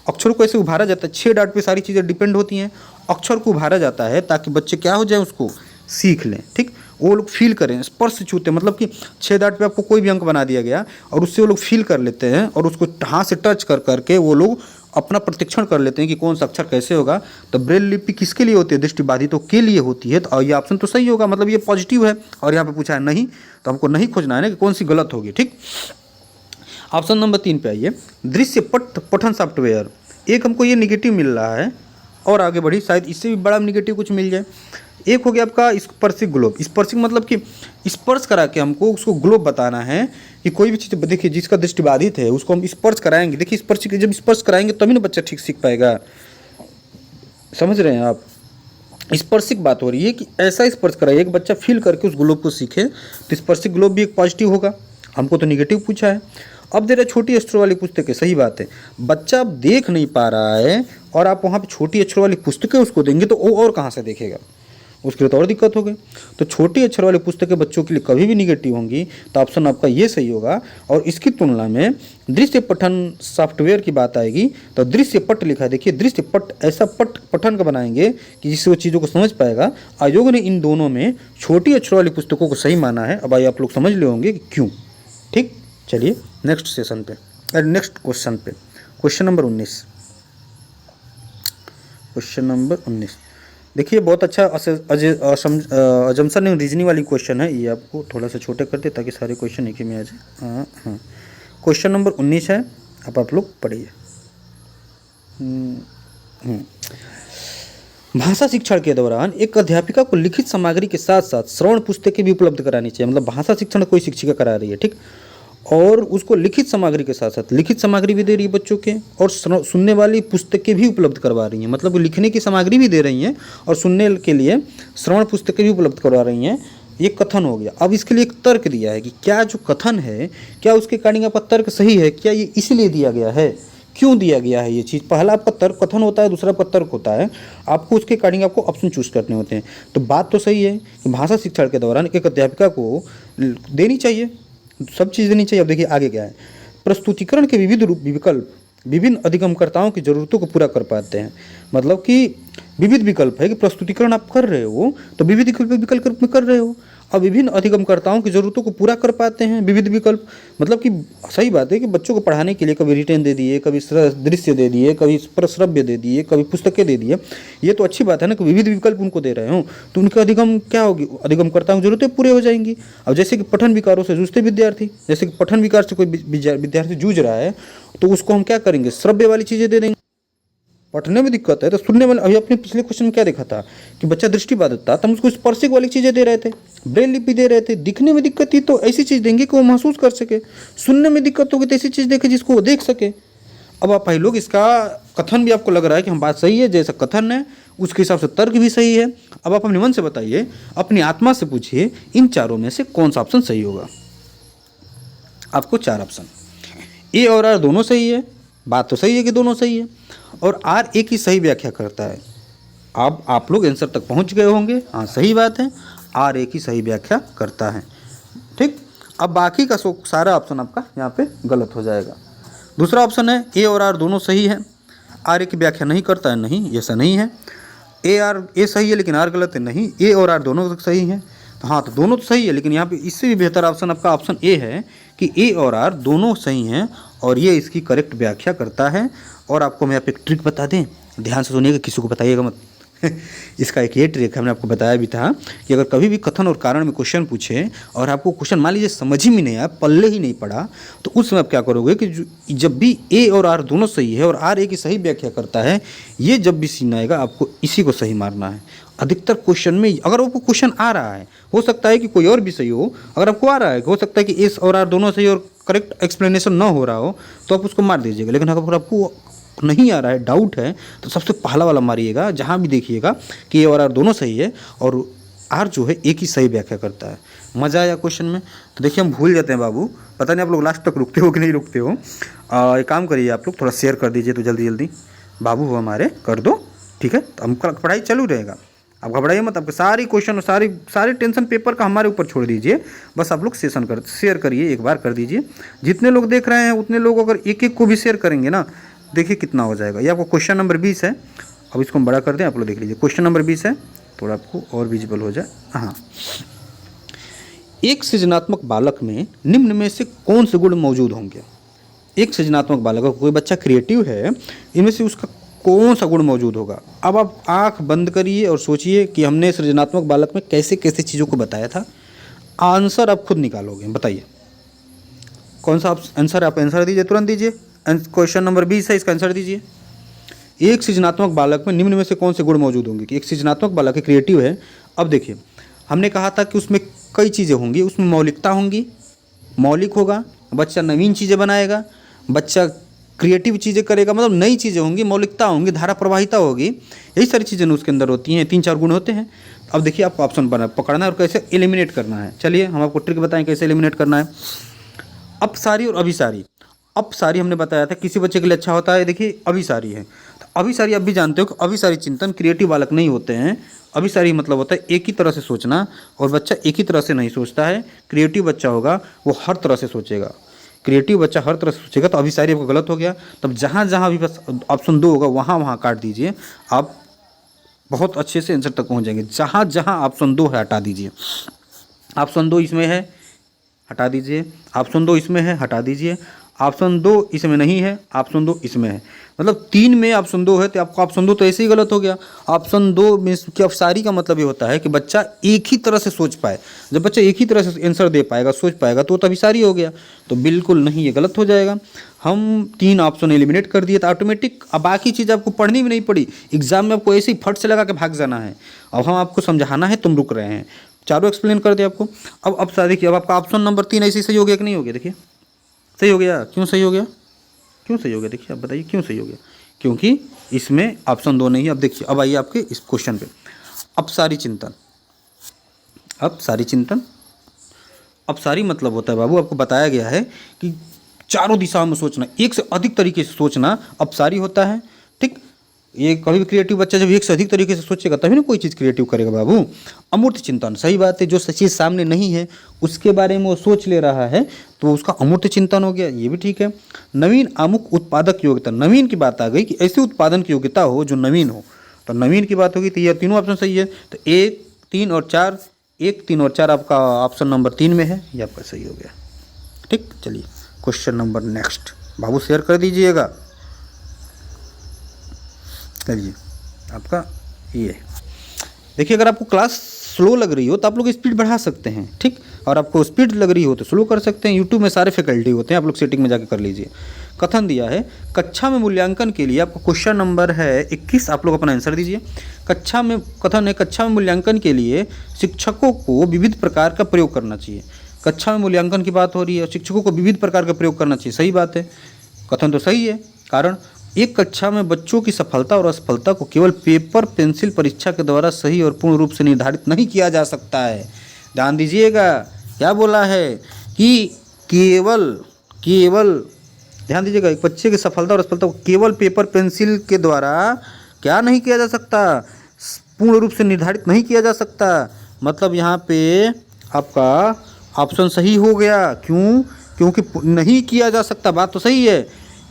अक्षर को ऐसे उभारा जाता है, 6 डाट पे सारी चीज़ें डिपेंड होती हैं, अक्षर को उभारा जाता है ताकि बच्चे क्या हो जाए, उसको सीख लें। ठीक, वो लोग फील करें, स्पर्श छूते, मतलब कि 6 डाट पे आपको कोई भी अंक बना दिया गया और उससे वो लोग फील कर लेते हैं और उसको हाथ से टच कर करके वो लोग अपना प्रतिक्षण कर लेते हैं कि कौन सा अक्षर कैसे होगा। तो ब्रेल लिपि किसके लिए होती है? दृष्टिबाधितों के लिए होती है। तो ये ऑप्शन तो सही होगा, मतलब ये पॉजिटिव है। और यहाँ पे पूछा है नहीं, तो हमको नहीं खोजना है ना कि कौन सी गलत होगी। ठीक, ऑप्शन नंबर 3 पे आइए, दृश्य पठन सॉफ्टवेयर। एक हमको ये निगेटिव मिल रहा है और आगे बढ़ी, शायद इससे भी बड़ा निगेटिव कुछ मिल जाए। एक हो गया आपका स्पर्शिक ग्लोब। स्पर्शिक मतलब कि स्पर्श करा के हमको उसको ग्लोब बताना है कि कोई भी चीज़, देखिए जिसका दृष्टिबाधित है उसको हम स्पर्श कराएंगे। देखिए स्पर्शिक, जब स्पर्श कराएंगे तभी ना बच्चा ठीक सीख पाएगा। समझ रहे हैं आप? स्पर्शिक बात हो रही है कि ऐसा स्पर्श कराइए एक बच्चा फील करके उस ग्लोब को सीखे, तो स्पर्शिक ग्लोब भी एक पॉजिटिव होगा। हमको तो निगेटिव पूछा है। अब दे रहे छोटी अक्षरों वाली पुस्तकें, सही बात है, बच्चा अब देख नहीं पा रहा है और आप वहाँ पे छोटी अक्षरों वाली पुस्तकें उसको देंगे तो वो और कहाँ से देखेगा, उसके लिए तो और दिक्कत हो गई। तो छोटी अक्षर वाली पुस्तकें बच्चों के लिए कभी भी निगेटिव होंगी, तो ऑप्शन आपका ये सही होगा। और इसकी तुलना में दृश्य पठन सॉफ्टवेयर की बात आएगी तो दृश्य पट लिखा है। देखिए दृश्य पट ऐसा पठन का बनाएंगे कि जिससे वो चीज़ों को समझ पाएगा। आयोग ने इन दोनों में छोटी अक्षर वाली पुस्तकों को सही माना है। अब आइए आप लोग समझ ले होंगे कि क्यों। ठीक, चलिए नेक्स्ट सेशन पे, नेक्स्ट क्वेश्चन पे, क्वेश्चन नंबर 19। क्वेश्चन नंबर 19 देखिए, बहुत अच्छा अजम्पशन एंड रीजनिंग वाली क्वेश्चन है। ये आपको थोड़ा सा छोटे कर दे ताकि सारे क्वेश्चन एक ही में आ जाए। हाँ, क्वेश्चन नंबर 19 है, अब आप लोग पढ़िए। भाषा शिक्षण के दौरान एक अध्यापिका को लिखित सामग्री के साथ साथ श्रवण पुस्तकें भी उपलब्ध करानी चाहिए। मतलब भाषा शिक्षण कोई शिक्षिका करा रही है, ठीक, और उसको लिखित सामग्री के साथ साथ लिखित सामग्री भी दे रही है बच्चों के, और सुनने वाली पुस्तकें भी उपलब्ध करवा रही हैं। मतलब लिखने की सामग्री भी दे रही हैं और सुनने के लिए श्रवण पुस्तकें भी उपलब्ध करवा रही हैं। ये कथन हो गया। अब इसके लिए एक तर्क दिया है कि क्या जो कथन है, क्या उसके अकॉर्डिंग आपका तर्क सही है, क्या ये इसलिए दिया गया है, क्यों दिया गया है ये चीज़। पहला आपका तर्क कथन होता है, दूसरा आपका तर्क होता है। आपको उसके अकॉर्डिंग आपको ऑप्शन चूज करने होते हैं। तो बात तो सही है कि भाषा शिक्षण के दौरान एक अध्यापिका को देनी चाहिए, सब चीज़ देनी चाहिए। अब देखिए आगे क्या है, प्रस्तुतिकरण के विविध विकल्प विभिन्न अधिगमकर्ताओं की ज़रूरतों को पूरा कर पाते हैं। मतलब कि विविध विकल्प है कि प्रस्तुतिकरण आप कर रहे हो तो विविध विकल्प में कर रहे हो, अब विभिन्न अधिगमकर्ताओं की ज़रूरतों को पूरा कर पाते हैं विविध विकल्प। मतलब कि सही बात है कि बच्चों को पढ़ाने के लिए कभी रिटेन दे दिए, कभी दृश्य दे दिए, कभी प्रश्रव्य दे दिए, कभी पुस्तकें दे दिए। ये तो अच्छी बात है ना कि विविध विकल्प उनको दे रहे हो, तो उनके अधिगम क्या होगी, अधिगमकर्ताओं की जरूरतें पूरे हो जाएंगी। अब जैसे कि पठन विकारों से जूझते विद्यार्थी, जैसे कि पठन विकार से कोई विद्यार्थी जूझ रहा है तो उसको हम क्या करेंगे, श्रव्य वाली चीज़ें दे देंगे। पढ़ने में दिक्कत है तो सुनने वाले, अभी अपने पिछले क्वेश्चन में क्या देखा था कि बच्चा दृष्टिबाधित था तो हम उसको स्पर्शिक वाली चीज़ें दे रहे थे, ब्रेल लिपि दे रहे थे। दिखने में दिक्कत थी तो ऐसी चीज़ देंगे कि वो महसूस कर सके, सुनने में दिक्कत होगी तो ऐसी चीज़ देखे जिसको वो देख सके। अब आप भाई लोग इसका कथन भी आपको लग रहा है कि हम बात सही है, जैसा कथन है उसके हिसाब से तर्क भी सही है। अब आप अपने मन से बताइए, अपनी आत्मा से पूछिए, इन चारों में से कौन सा ऑप्शन सही होगा। आपको 4 ऑप्शन, ए और आर दोनों सही है, बात तो सही है कि दोनों सही है, और आर ए की सही व्याख्या करता है। अब आप लोग आंसर तक पहुंच गए होंगे, हाँ सही बात है, आर ए की सही व्याख्या करता है। ठीक, अब बाकी का सारा ऑप्शन आपका यहाँ पे गलत हो जाएगा। दूसरा ऑप्शन है ए और आर दोनों सही है, आर ए की व्याख्या नहीं करता है, नहीं ऐसा नहीं है। ए सही है लेकिन आर गलत है, नहीं, ए और आर दोनों सही है। तो हाँ, तो दोनों तो सही है, लेकिन यहाँ पे इससे भी बेहतर ऑप्शन आपका ऑप्शन ए है कि ए और आर दोनों सही हैं और ये इसकी करेक्ट व्याख्या करता है। और आपको मैं यहाँ पे एक ट्रिक बता दें, ध्यान से सुनिएगा, किसी को बताइएगा मत। इसका एक ये ट्रिक हमने आपको बताया भी था कि अगर कभी भी कथन और कारण में क्वेश्चन पूछे और आपको क्वेश्चन मान लीजिए समझ ही में नहीं आया, पल्ले ही नहीं पड़ा, तो उस समय आप क्या करोगे कि जब भी ए और आर दोनों सही है और आर ए की सही व्याख्या करता है, ये जब भी सीन आएगा आपको इसी को सही मारना है। अधिकतर क्वेश्चन में अगर आपको क्वेश्चन आ रहा है, हो सकता है कि कोई और भी सही हो, अगर आपको आ रहा है हो सकता है कि एस और आर दोनों सही और करेक्ट एक्सप्लेनेशन ना हो रहा हो तो आप उसको मार दीजिएगा। लेकिन अगर आपको नहीं आ रहा है, डाउट है, तो सबसे पहला वाला मारिएगा, जहाँ भी देखिएगा कि ए और आर दोनों सही है और आर जो है एक ही सही व्याख्या करता है। मज़ा आया क्वेश्चन में? तो देखिए हम भूल जाते हैं बाबू, पता नहीं आप लोग लास्ट तक रुकते हो कि नहीं रुकते हो। एक काम करिए, आप लोग थोड़ा शेयर कर दीजिए तो जल्दी जल्दी, बाबू हो हमारे कर दो, ठीक है। तो हम पढ़ाई चालू रहेगा, आप घबराइए मत, आपके सारी क्वेश्चन और सारी टेंशन पेपर का हमारे ऊपर छोड़ दीजिए। बस आप लोग शेयर करिए, एक बार कर दीजिए। जितने लोग देख रहे हैं उतने लोग अगर एक एक को भी शेयर करेंगे ना, देखिए कितना हो जाएगा। ये आपको क्वेश्चन नंबर 20 है, अब इसको हम बड़ा कर दें, आप लोग देख लीजिए। क्वेश्चन नंबर 20 है, थोड़ा आपको और विजिबल हो जाए। हाँ, एक सृजनात्मक बालक में निम्न में से कौन से गुण मौजूद होंगे। एक सृजनात्मक बालक, कोई बच्चा क्रिएटिव है, इनमें से उसका कौन सा गुण मौजूद होगा। अब आप आंख बंद करिए और सोचिए कि हमने सृजनात्मक बालक में कैसे कैसे चीज़ों को बताया था। आंसर आप खुद निकालोगे, बताइए कौन सा आंसर। आप आंसर दीजिए, तुरंत दीजिए। क्वेश्चन नंबर 20 है, इसका आंसर दीजिए। एक सृजनात्मक बालक में निम्न में से कौन से गुण मौजूद होंगे। कि एक सृजनात्मक बालक क्रिएटिव है। अब देखिए, हमने कहा था कि उसमें कई चीज़ें होंगी, उसमें मौलिकता होंगी, मौलिक होगा, बच्चा नवीन चीज़ें बनाएगा, बच्चा क्रिएटिव चीज़ें करेगा, मतलब नई चीज़ें होंगी, मौलिकता होंगी, धारा प्रवाहिता होगी, यही सारी चीज़ें उसके अंदर होती हैं। 3-4 गुण होते हैं। अब देखिए आपको ऑप्शन पकड़ना है और कैसे एलिमिनेट करना है। चलिए हम आपको ट्रिक बताएं कैसे एलिमिनेट करना है। अपसारी और अभिसारी। अपसारी हमने बताया था किसी बच्चे के लिए अच्छा होता है, देखिए अभिसारी है। तो अभिसारी आप भी जानते हो कि अभिसारी चिंतन क्रिएटिव बालक नहीं होते हैं। अभिसारी मतलब होता है एक ही तरह से सोचना, और बच्चा एक ही तरह से नहीं सोचता है। क्रिएटिव बच्चा होगा वो हर तरह से सोचेगा। क्रिएटिव बच्चा हर तरह से सोचेगा। तो अभिसारी आपको गलत हो गया। तब जहाँ जहाँ भी बस ऑप्शन 2 होगा वहाँ वहाँ काट दीजिए, आप बहुत अच्छे से आंसर तक पहुँच जाएंगे। जहाँ जहाँ ऑप्शन 2 है हटा दीजिए। ऑप्शन 2 इसमें है, हटा दीजिए। ऑप्शन 2 इसमें है, हटा दीजिए। ऑप्शन 2 इसमें नहीं है, ऑप्शन 2 इसमें है। मतलब 3 में ऑप्शन 2 है, तो आपका ऑप्शन 2 तो ऐसे ही गलत हो गया। ऑप्शन 2 में कि अपसारी का मतलब ये होता है कि बच्चा एक ही तरह से सोच पाए। जब बच्चा एक ही तरह से आंसर दे पाएगा, सोच पाएगा, तो अभिसारी हो गया। तो बिल्कुल नहीं, ये गलत हो जाएगा। हम 3 ऑप्शन एलिमिनेट कर दिए तो ऑटोमेटिक अब बाकी चीज़ आपको पढ़नी भी नहीं पड़ी। एग्जाम में आपको ऐसे ही फट से लगा के भाग जाना है। अब हम आपको समझाना है, तुम रुक रहे हैं। चारों एक्सप्लेन कर दिया आपको। अब देखिए, अब आपका ऑप्शन नंबर 3 ऐसे सही हो गया कि नहीं हो गया? देखिए सही हो गया। क्यों सही हो गया? क्यों सही हो गया? देखिए आप बताइए क्यों सही हो गया? क्योंकि इसमें ऑप्शन 2 नहीं है। अब देखिए, अब आइए आपके इस क्वेश्चन पे। अपसारी चिंतन। अपसारी चिंतन, अपसारी मतलब होता है बाबू, आपको बताया गया है कि चारों दिशाओं में सोचना, एक से अधिक तरीके से सोचना अपसारी होता है। ठीक, ये कभी भी क्रिएटिव बच्चा जब एक से अधिक तरीके से सोचेगा तभी ना कोई चीज़ क्रिएटिव करेगा बाबू। अमूर्त चिंतन, सही बात है, जो चीज़ सामने नहीं है उसके बारे में वो सोच ले रहा है तो उसका अमूर्त चिंतन हो गया, ये भी ठीक है। नवीन आमुख उत्पादक योग्यता, नवीन की बात आ गई कि ऐसे उत्पादन की योग्यता हो जो नवीन हो, तो नवीन की बात होगी। तो ये तीनों ऑप्शन सही है। तो 1, 3 और 4, 1, 3 और 4 आपका ऑप्शन नंबर 3 में है, ये आपका सही हो गया। ठीक, चलिए क्वेश्चन नंबर नेक्स्ट। बाबू शेयर कर दीजिएगा। चलिए आपका ये देखिए, अगर आपको क्लास स्लो लग रही हो तो आप लोग स्पीड बढ़ा सकते हैं। ठीक, और आपको स्पीड लग रही हो तो स्लो कर सकते हैं। यूट्यूब में सारे फैकल्टी होते हैं, आप लोग सेटिंग में जाकर कर लीजिए। कथन दिया है कक्षा में मूल्यांकन के लिए, आपका क्वेश्चन नंबर है 21, आप लोग अपना आंसर दीजिए। कक्षा में कथन है कक्षा में मूल्यांकन के लिए शिक्षकों को विविध प्रकार का प्रयोग करना चाहिए। कक्षा में मूल्यांकन की बात हो रही है, शिक्षकों को विविध प्रकार का प्रयोग करना चाहिए, सही बात है। कथन तो सही है, कारण एक कक्षा में बच्चों की सफलता और असफलता को केवल पेपर पेंसिल परीक्षा के द्वारा सही और पूर्ण रूप से निर्धारित नहीं किया जा सकता है। ध्यान दीजिएगा, क्या बोला है कि केवल ध्यान दीजिएगा, एक बच्चे की सफलता और असफलता को केवल पेपर पेंसिल के द्वारा क्या नहीं किया जा सकता, पूर्ण रूप से निर्धारित नहीं किया जा सकता। मतलब यहाँ पे आपका ऑप्शन सही हो गया। क्यों? क्योंकि नहीं किया जा सकता, बात तो सही है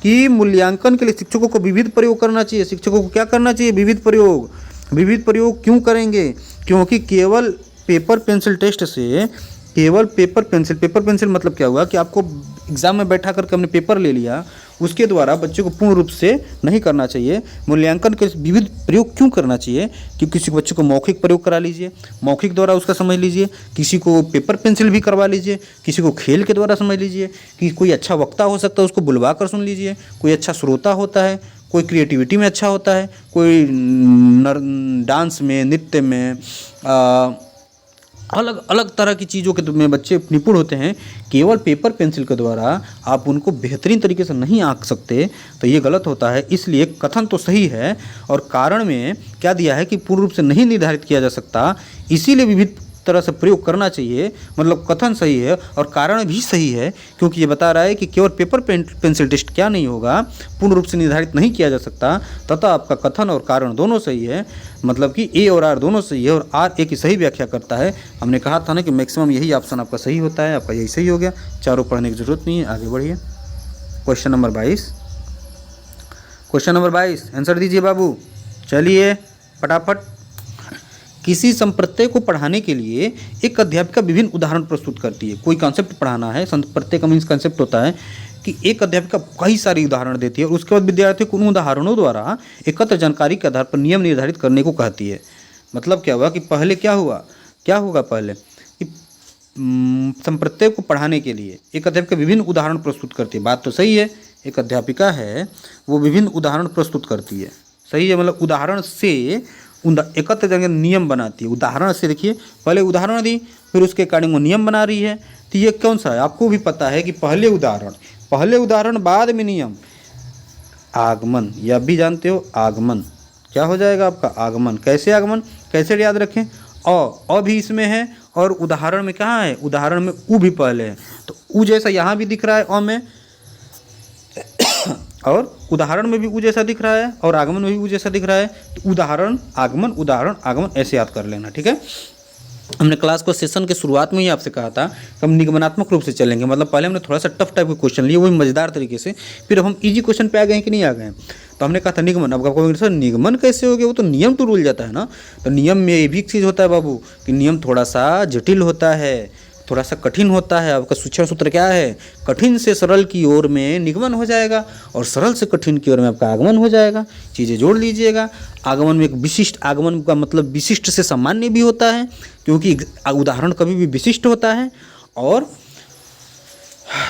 कि मूल्यांकन के लिए शिक्षकों को विविध प्रयोग करना चाहिए। शिक्षकों को क्या करना चाहिए? विविध प्रयोग। विविध प्रयोग क्यों करेंगे? क्योंकि केवल पेपर पेंसिल टेस्ट से, केवल पेपर पेंसिल मतलब क्या हुआ कि आपको एग्ज़ाम में बैठा करके हमने पेपर ले लिया, उसके द्वारा बच्चे को पूर्ण रूप से नहीं करना चाहिए। मूल्यांकन के विविध प्रयोग क्यों करना चाहिए? कि किसी बच्चे को मौखिक प्रयोग करा लीजिए, मौखिक द्वारा उसका समझ लीजिए। किसी को पेपर पेंसिल भी करवा लीजिए, किसी को खेल के द्वारा समझ लीजिए। कि कोई अच्छा वक्ता हो सकता है, उसको बुलवा कर सुन लीजिए। कोई अच्छा श्रोता होता है, कोई क्रिएटिविटी में अच्छा होता है, कोई डांस में, नृत्य में, अलग अलग तरह की चीज़ों के में बच्चे निपुण होते हैं। केवल पेपर पेंसिल के द्वारा आप उनको बेहतरीन तरीके से नहीं आंक सकते, तो ये गलत होता है। इसलिए कथन तो सही है और कारण में क्या दिया है कि पूर्ण रूप से नहीं निर्धारित किया जा सकता, इसीलिए विविध तरह से प्रयोग करना चाहिए। मतलब कथन सही है और कारण भी सही है, क्योंकि ये बता रहा है कि केवल पेपर पेंसिल टेस्ट क्या नहीं होगा, पूर्ण रूप से निर्धारित नहीं किया जा सकता, तथा आपका कथन और कारण दोनों सही है। मतलब कि ए और आर दोनों सही है और आर ए की सही व्याख्या करता है। हमने कहा था ना कि मैक्सिमम यही ऑप्शन आपका सही होता है, आपका यही सही हो गया। चारों पढ़ने की जरूरत नहीं है, आगे बढ़िए। Question number 22, question number 22 answer दीजिए बाबू। चलिए फटाफट। किसी संप्रत्यय को पढ़ाने के लिए एक अध्यापिका विभिन्न उदाहरण प्रस्तुत करती है। कोई कॉन्सेप्ट पढ़ाना है, संप्रत्यय का मीन्स कॉन्सेप्ट होता है कि एक अध्यापिका कई सारी उदाहरण देती है और उसके बाद विद्यार्थी को उन उदाहरणों द्वारा एकत्र जानकारी के आधार पर नियम निर्धारित करने को कहती है। मतलब क्या हुआ कि पहले क्या होगा पहले कि संप्रत्यय को पढ़ाने के लिए एक अध्यापिका विभिन्न उदाहरण प्रस्तुत करती है। बात तो सही है, एक अध्यापिका है वो विभिन्न उदाहरण प्रस्तुत करती है, सही है। मतलब उदाहरण से एकत्र जगह नियम बनाती है। उदाहरण से देखिए, पहले उदाहरण दी, फिर उसके अकॉर्डिंग वो नियम बना रही है। तो ये कौन सा है? आपको भी पता है कि पहले उदाहरण बाद में नियम। आगमन, ये आप भी जानते हो, आगमन क्या हो जाएगा आपका? आगमन। कैसे आगमन? कैसे याद रखें? अ भी इसमें है और उदाहरण में कहाँ है? उदाहरण में उ भी पहले है, तो ऊ जैसा यहाँ भी दिख रहा है अ में, और उदाहरण में भी ऊ जैसा दिख रहा है, और आगमन में भी ऊ जैसा दिख रहा है। तो उदाहरण आगमन ऐसे याद कर लेना, ठीक है। हमने क्लास को सेशन के शुरुआत में ही आपसे कहा था कि हम निगमनात्मक रूप से चलेंगे, मतलब पहले हमने थोड़ा सा टफ टाइप के क्वेश्चन लिए, वही मज़ेदार तरीके से, फिर अब हम इजी क्वेश्चन पे आ गए हैं कि नहीं आ गए हैं। तो हमने कहा था निगमन, अब आपको सर निगमन कैसे हो गया, वो तो नियम टू रूल जाता है ना। तो नियम में ये भी एक चीज़ होता है बाबू कि नियम थोड़ा सा जटिल होता है, थोड़ा सा कठिन होता है। आपका शिक्षण सूत्र क्या है, कठिन से सरल की ओर में निगमन हो जाएगा और सरल से कठिन की ओर में आपका आगमन हो जाएगा। चीज़ें जोड़ लीजिएगा। आगमन में एक विशिष्ट, आगमन का मतलब विशिष्ट से सामान्य भी होता है, क्योंकि उदाहरण कभी भी विशिष्ट होता है, और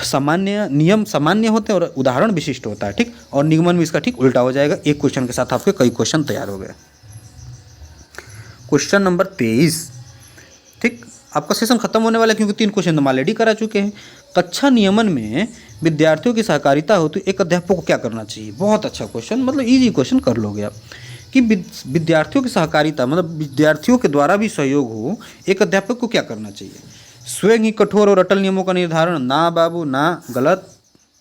सामान्य नियम सामान्य होते हैं और उदाहरण विशिष्ट होता है, ठीक। और निगमन में इसका ठीक उल्टा हो जाएगा। एक क्वेश्चन के साथ आपके कई क्वेश्चन तैयार हो गए। क्वेश्चन नंबर 23, ठीक। आपका सेशन खत्म होने वाला है क्योंकि 3 क्वेश्चन हम ऑलरेडी करा चुके हैं। कक्षा नियमन में विद्यार्थियों की सहकारिता हो तो एक अध्यापक को क्या करना चाहिए। बहुत अच्छा क्वेश्चन, मतलब इजी क्वेश्चन कर लोगे आप कि विद्यार्थियों की सहकारिता मतलब विद्यार्थियों के द्वारा भी सहयोग हो, एक अध्यापक को क्या करना चाहिए। स्वयं ही कठोर और अटल नियमों का निर्धारण, ना बाबू ना, गलत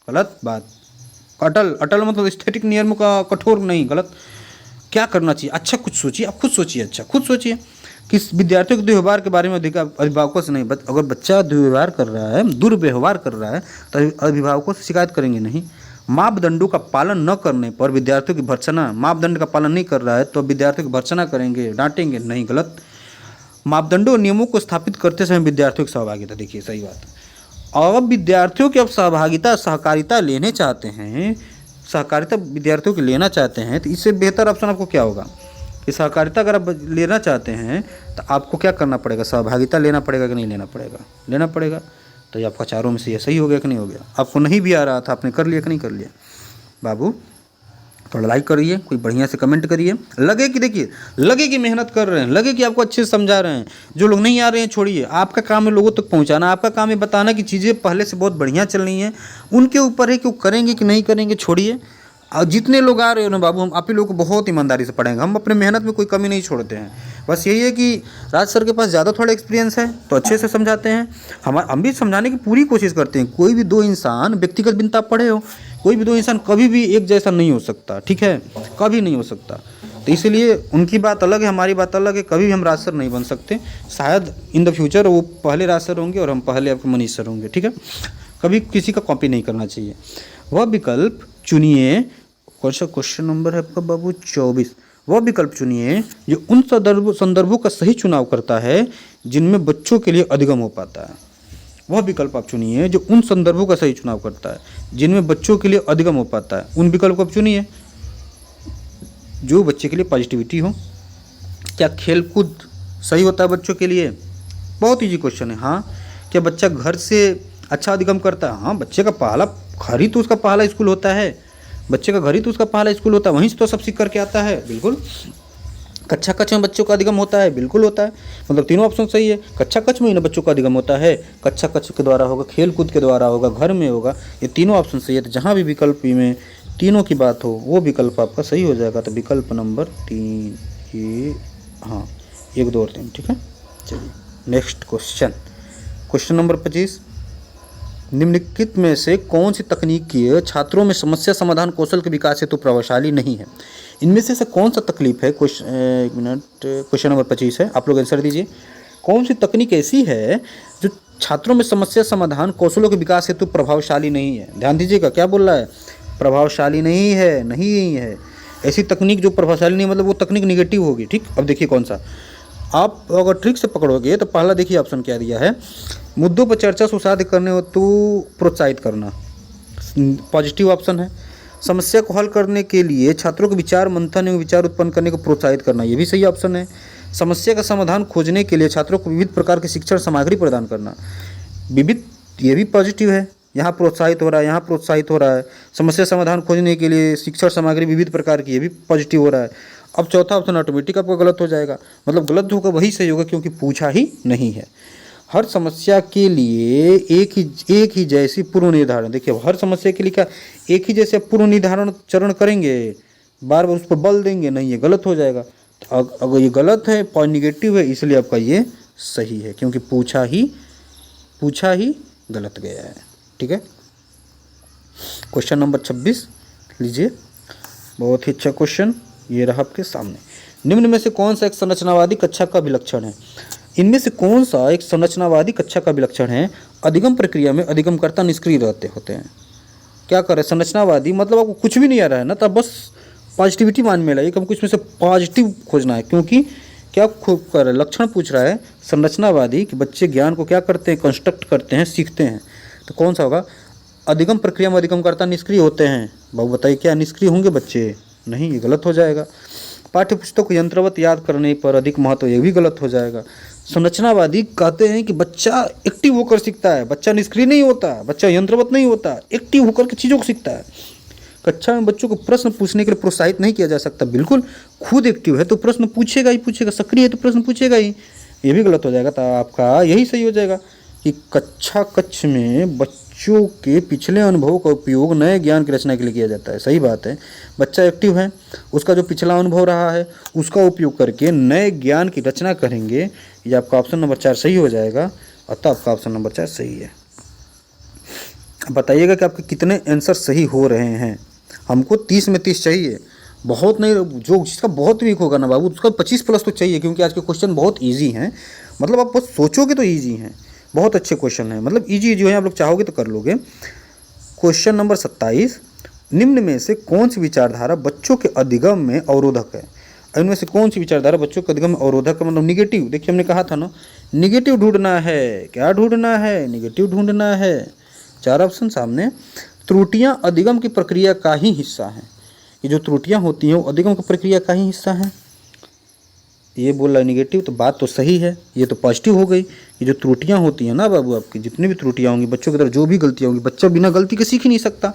गलत बात। अटल मतलब स्टैटिक नियमों का कठोर नहीं, गलत। क्या करना चाहिए, अच्छा कुछ सोचिए, आप खुद सोचिए, अच्छा खुद सोचिए कि विद्यार्थियों के दुर्व्यवहार के बारे में अभिभावकों से नहीं, अगर बच्चा दुर्व्यवहार कर रहा है तो अभिभावकों से शिकायत करेंगे नहीं। मापदंडों का पालन न करने पर विद्यार्थियों की भर्त्सना, मापदंड का पालन नहीं कर रहा है तो विद्यार्थियों की भर्त्सना करेंगे, डांटेंगे नहीं, गलत। मापदंडों और नियमों को स्थापित करते समय विद्यार्थियों की सहभागिता, देखिए सही बात है। और विद्यार्थियों की अब सहकारिता लेने चाहते हैं, सहकारिता विद्यार्थियों की लेना चाहते हैं, तो इससे बेहतर ऑप्शन आपको क्या होगा कि सहकारिता अगर आप लेना चाहते हैं तो आपको क्या करना पड़ेगा, सहभागिता लेना पड़ेगा कि नहीं लेना पड़ेगा, लेना पड़ेगा। तो ये आपका चारों में से ये सही हो गया कि नहीं हो गया। आपको नहीं भी आ रहा था, आपने कर लिया कि नहीं कर लिया। बाबू थोड़ा लाइक करिए, कोई बढ़िया से कमेंट करिए, लगे कि देखिए, लगे कि मेहनत कर रहे हैं, लगे कि आपको अच्छे से समझा रहे हैं। जो लोग नहीं आ रहे हैं छोड़िए, आपका काम है लोगों तक पहुंचाना, आपका काम है बताना कि चीज़ें पहले से बहुत बढ़िया चल रही हैं। उनके ऊपर है कि वो करेंगे कि नहीं करेंगे, छोड़िए। और जितने लोग आ रहे हो ना बाबू, हम आप ही लोगों को बहुत ईमानदारी से पढ़ाएंगे, हम अपने मेहनत में कोई कमी नहीं छोड़ते हैं। बस यही है कि राज सर के पास ज़्यादा थोड़ा एक्सपीरियंस है तो अच्छे से समझाते हैं, हम भी समझाने की पूरी कोशिश करते हैं। कोई भी दो इंसान व्यक्तिगत भिन्नता पढ़े हो, कोई भी दो इंसान कभी भी एक जैसा नहीं हो सकता, ठीक है, कभी नहीं हो सकता। तो इसलिए उनकी बात अलग है, हमारी बात अलग है, कभी भी हम राज सर नहीं बन सकते। शायद इन द फ्यूचर वो पहले राज सर होंगे और हम पहले आपके मनीष सर होंगे, ठीक है। कभी किसी का कॉपी नहीं करना चाहिए। वह विकल्प चुनिए, कौन सा क्वेश्चन नंबर है आपका बाबू, 24। वह विकल्प चुनिए जो उन संदर्भों का सही चुनाव करता है जिनमें बच्चों के लिए अधिगम हो पाता है। वह विकल्प आप चुनिए जो उन संदर्भों का सही चुनाव करता है जिनमें बच्चों के लिए अधिगम हो पाता है। उन विकल्प को आप चुनिए जो बच्चे के लिए पॉजिटिविटी हो। क्या खेलकूद सही होता है बच्चों के लिए, बहुत ईजी क्वेश्चन है। हाँ, क्या बच्चा घर से अच्छा अधिगम करता है, हाँ, बच्चे का पहला घर ही तो उसका पहला स्कूल होता है, बच्चे का घर ही तो उसका पहला स्कूल होता है, वहीं से तो सब सीख करके आता है, बिल्कुल। कक्षा कक्ष में बच्चों का अधिगम होता है, बिल्कुल होता है, मतलब तीनों ऑप्शन सही है। कक्षा कक्ष में ही ना बच्चों का अधिगम होता है, कक्षा कक्ष के द्वारा होगा, खेल कूद के द्वारा होगा, घर में होगा, ये तीनों ऑप्शन सही है। तो जहाँ भी विकल्प में तीनों की बात हो वो विकल्प आपका सही हो जाएगा। तो विकल्प नंबर 3 ये, हाँ, 1 2 और 3, ठीक है। चलिए नेक्स्ट क्वेश्चन, क्वेश्चन नंबर 25। निम्नलिखित में से कौन सी तकनीकी छात्रों में समस्या समाधान कौशल के विकास हेतु प्रभावशाली नहीं है। इनमें से कौन सा तकलीफ है, क्वेश्चन नंबर 25 है, आप लोग आंसर दीजिए। कौन सी तकनीक ऐसी है जो छात्रों में समस्या समाधान कौशलों के विकास हेतु प्रभावशाली नहीं है। ध्यान दीजिएगा क्या बोल रहा है, प्रभावशाली नहीं है, नहीं है। ऐसी तकनीक जो प्रभावशाली नहीं, मतलब वो तकनीक निगेटिव होगी, ठीक। अब देखिए कौन सा, आप अगर ट्रिक से पकड़ोगे तो पहला देखिए ऑप्शन क्या दिया है, मुद्दों पर चर्चा सुसाध्य करने हेतु प्रोत्साहित करना, पॉजिटिव ऑप्शन है। समस्या को हल करने के लिए छात्रों को विचार मंथन एवं विचार उत्पन्न करने को प्रोत्साहित करना, ये भी सही ऑप्शन है। समस्या का समाधान खोजने के लिए छात्रों को विविध प्रकार की शिक्षण सामग्री प्रदान करना, विविध, ये भी पॉजिटिव है, यहाँ प्रोत्साहित हो रहा है, यहाँ प्रोत्साहित हो रहा है। समस्या समाधान खोजने के लिए शिक्षण सामग्री विविध प्रकार की, ये भी पॉजिटिव हो रहा है। अब चौथा ऑप्शन ऑटोमेटिक आपका गलत हो जाएगा, मतलब गलत होगा वही सही होगा क्योंकि पूछा ही नहीं है। हर समस्या के लिए एक ही जैसी पूर्व निर्धारण, देखिए हर समस्या के लिए क्या एक ही जैसे पूर्व निर्धारण चरण करेंगे, बार बार उस पर बल देंगे नहीं, ये गलत हो जाएगा। तो अगर ये गलत है, पॉइंट निगेटिव है, इसलिए आपका ये सही है क्योंकि पूछा ही गलत गया है। ठीक है। क्वेश्चन नंबर 26 लीजिए, बहुत ही अच्छा क्वेश्चन ये रहा आपके सामने। निम्न में से कौन सा एक संरचनावादी कक्षा का विलक्षण है? इनमें से कौन सा एक संरचनावादी कक्षा का विलक्षण है? अधिगम प्रक्रिया में अधिगमकर्ता निष्क्रिय रहते होते हैं। क्या करे संरचनावादी, मतलब आपको कुछ भी नहीं आ रहा है ना, तब बस पॉजिटिविटी मान में लाइए, हमको इसमें से पॉजिटिव खोजना है। क्योंकि क्या खूब कर लक्षण पूछ रहा है संरचनावादी कि बच्चे ज्ञान को क्या करते हैं, कंस्ट्रक्ट करते हैं, सीखते हैं। तो कौन सा होगा? अधिगम प्रक्रिया में अधिगमकर्ता निष्क्रिय होते हैं। बाबू बताइए क्या निष्क्रिय होंगे बच्चे? नहीं, ये गलत हो जाएगा। पाठ्य पुस्तक को यंत्रवत याद करने पर अधिक महत्व, ये भी गलत हो जाएगा। संरचनावादी कहते हैं कि बच्चा एक्टिव होकर सीखता है, बच्चा निष्क्रिय नहीं होता, बच्चा यंत्रवत नहीं होता, एक्टिव होकर के चीज़ों को सीखता है। कक्षा में बच्चों को प्रश्न पूछने के लिए प्रोत्साहित नहीं किया जा सकता। बिल्कुल, खुद एक्टिव है तो प्रश्न पूछेगा ही पूछेगा, सक्रिय है तो प्रश्न पूछेगा ही। ये भी गलत हो जाएगा। तो आपका यही सही हो जाएगा कि कक्ष में बच्चों के पिछले अनुभव का उपयोग नए ज्ञान की रचना के लिए किया जाता है। सही बात है, बच्चा एक्टिव है, उसका जो पिछला अनुभव रहा है उसका उपयोग करके नए ज्ञान की रचना करेंगे। ये आपका ऑप्शन नंबर 4 सही हो जाएगा। अतः आपका ऑप्शन नंबर 4 सही है। बताइएगा कि आपके कितने आंसर सही हो रहे हैं। हमको 30 में 30 चाहिए, बहुत नहीं। जो जिसका बहुत वीक होगा ना बाबू, उसका 25 प्लस तो चाहिए, क्योंकि आज के क्वेश्चन बहुत ईजी हैं। मतलब आप बस सोचोगे तो ईजी हैं, बहुत अच्छे क्वेश्चन हैं। मतलब ईजी जो है आप लोग चाहोगे तो कर लोगे। क्वेश्चन नंबर 27, निम्न में से कौन सी विचारधारा बच्चों के अधिगम में अवरोधक है? इनमें से कौन सी विचारधारा बच्चों के अधिगम में अवरोधक है? मतलब निगेटिव। देखिए हमने कहा था ना, निगेटिव ढूंढना है। क्या ढूंढना है? निगेटिव ढूंढना है। 4 ऑप्शन सामने। त्रुटियां अधिगम की प्रक्रिया का ही हिस्सा हैं। ये जो त्रुटियां होती हैं वो अधिगम की प्रक्रिया का ही हिस्सा हैं। ये बोल रहा है निगेटिव, तो बात तो सही है, ये तो पॉजिटिव हो गई। ये जो त्रुटियां होती हैं ना बाबू, आपकी जितनी भी त्रुटियां होंगी बच्चों की तरफ, जो भी गलतियां होंगी, बच्चा बिना गलती के सीख ही नहीं सकता।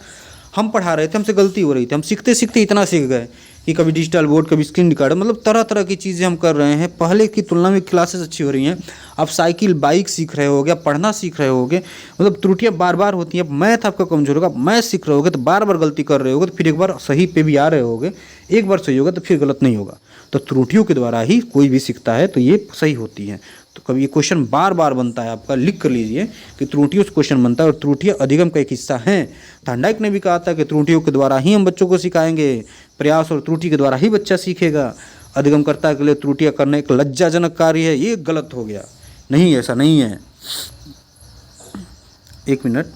हम पढ़ा रहे थे, हमसे गलती हो रही थी, हम सीखते सीखते इतना सीख गए कि कभी डिजिटल बोर्ड, कभी स्क्रीन रिकॉर्डर, मतलब तरह तरह की चीज़ें हम कर रहे हैं। पहले की तुलना में क्लासेस अच्छी हो रही हैं। आप साइकिल बाइक सीख रहे होगे, आप पढ़ना सीख रहे होगे, मतलब त्रुटियां बार बार होती हैं। मैथ आपका कमजोर होगा, मैथ सीख रहे होगे तो बार बार गलती कर रहे होगे, तो फिर एक बार सही पे भी आ रहे होगे, एक बार सही होगा तो फिर गलत नहीं होगा। तो त्रुटियों के द्वारा ही कोई भी सीखता है, तो ये सही होती है। तो कभी ये क्वेश्चन बार बार बनता है, आपका लिख कर लीजिए कि त्रुटियों से क्वेश्चन बनता है और त्रुटियां अधिगम का एक हिस्सा हैं। थांडाइक ने भी कहा था कि त्रुटियों के द्वारा ही हम बच्चों को सिखाएंगे, प्रयास और त्रुटि के द्वारा ही बच्चा सीखेगा। अधिगमकर्ता के लिए त्रुटियां करना एक लज्जाजनक कार्य है, ये गलत हो गया। नहीं, ऐसा नहीं है। एक मिनट,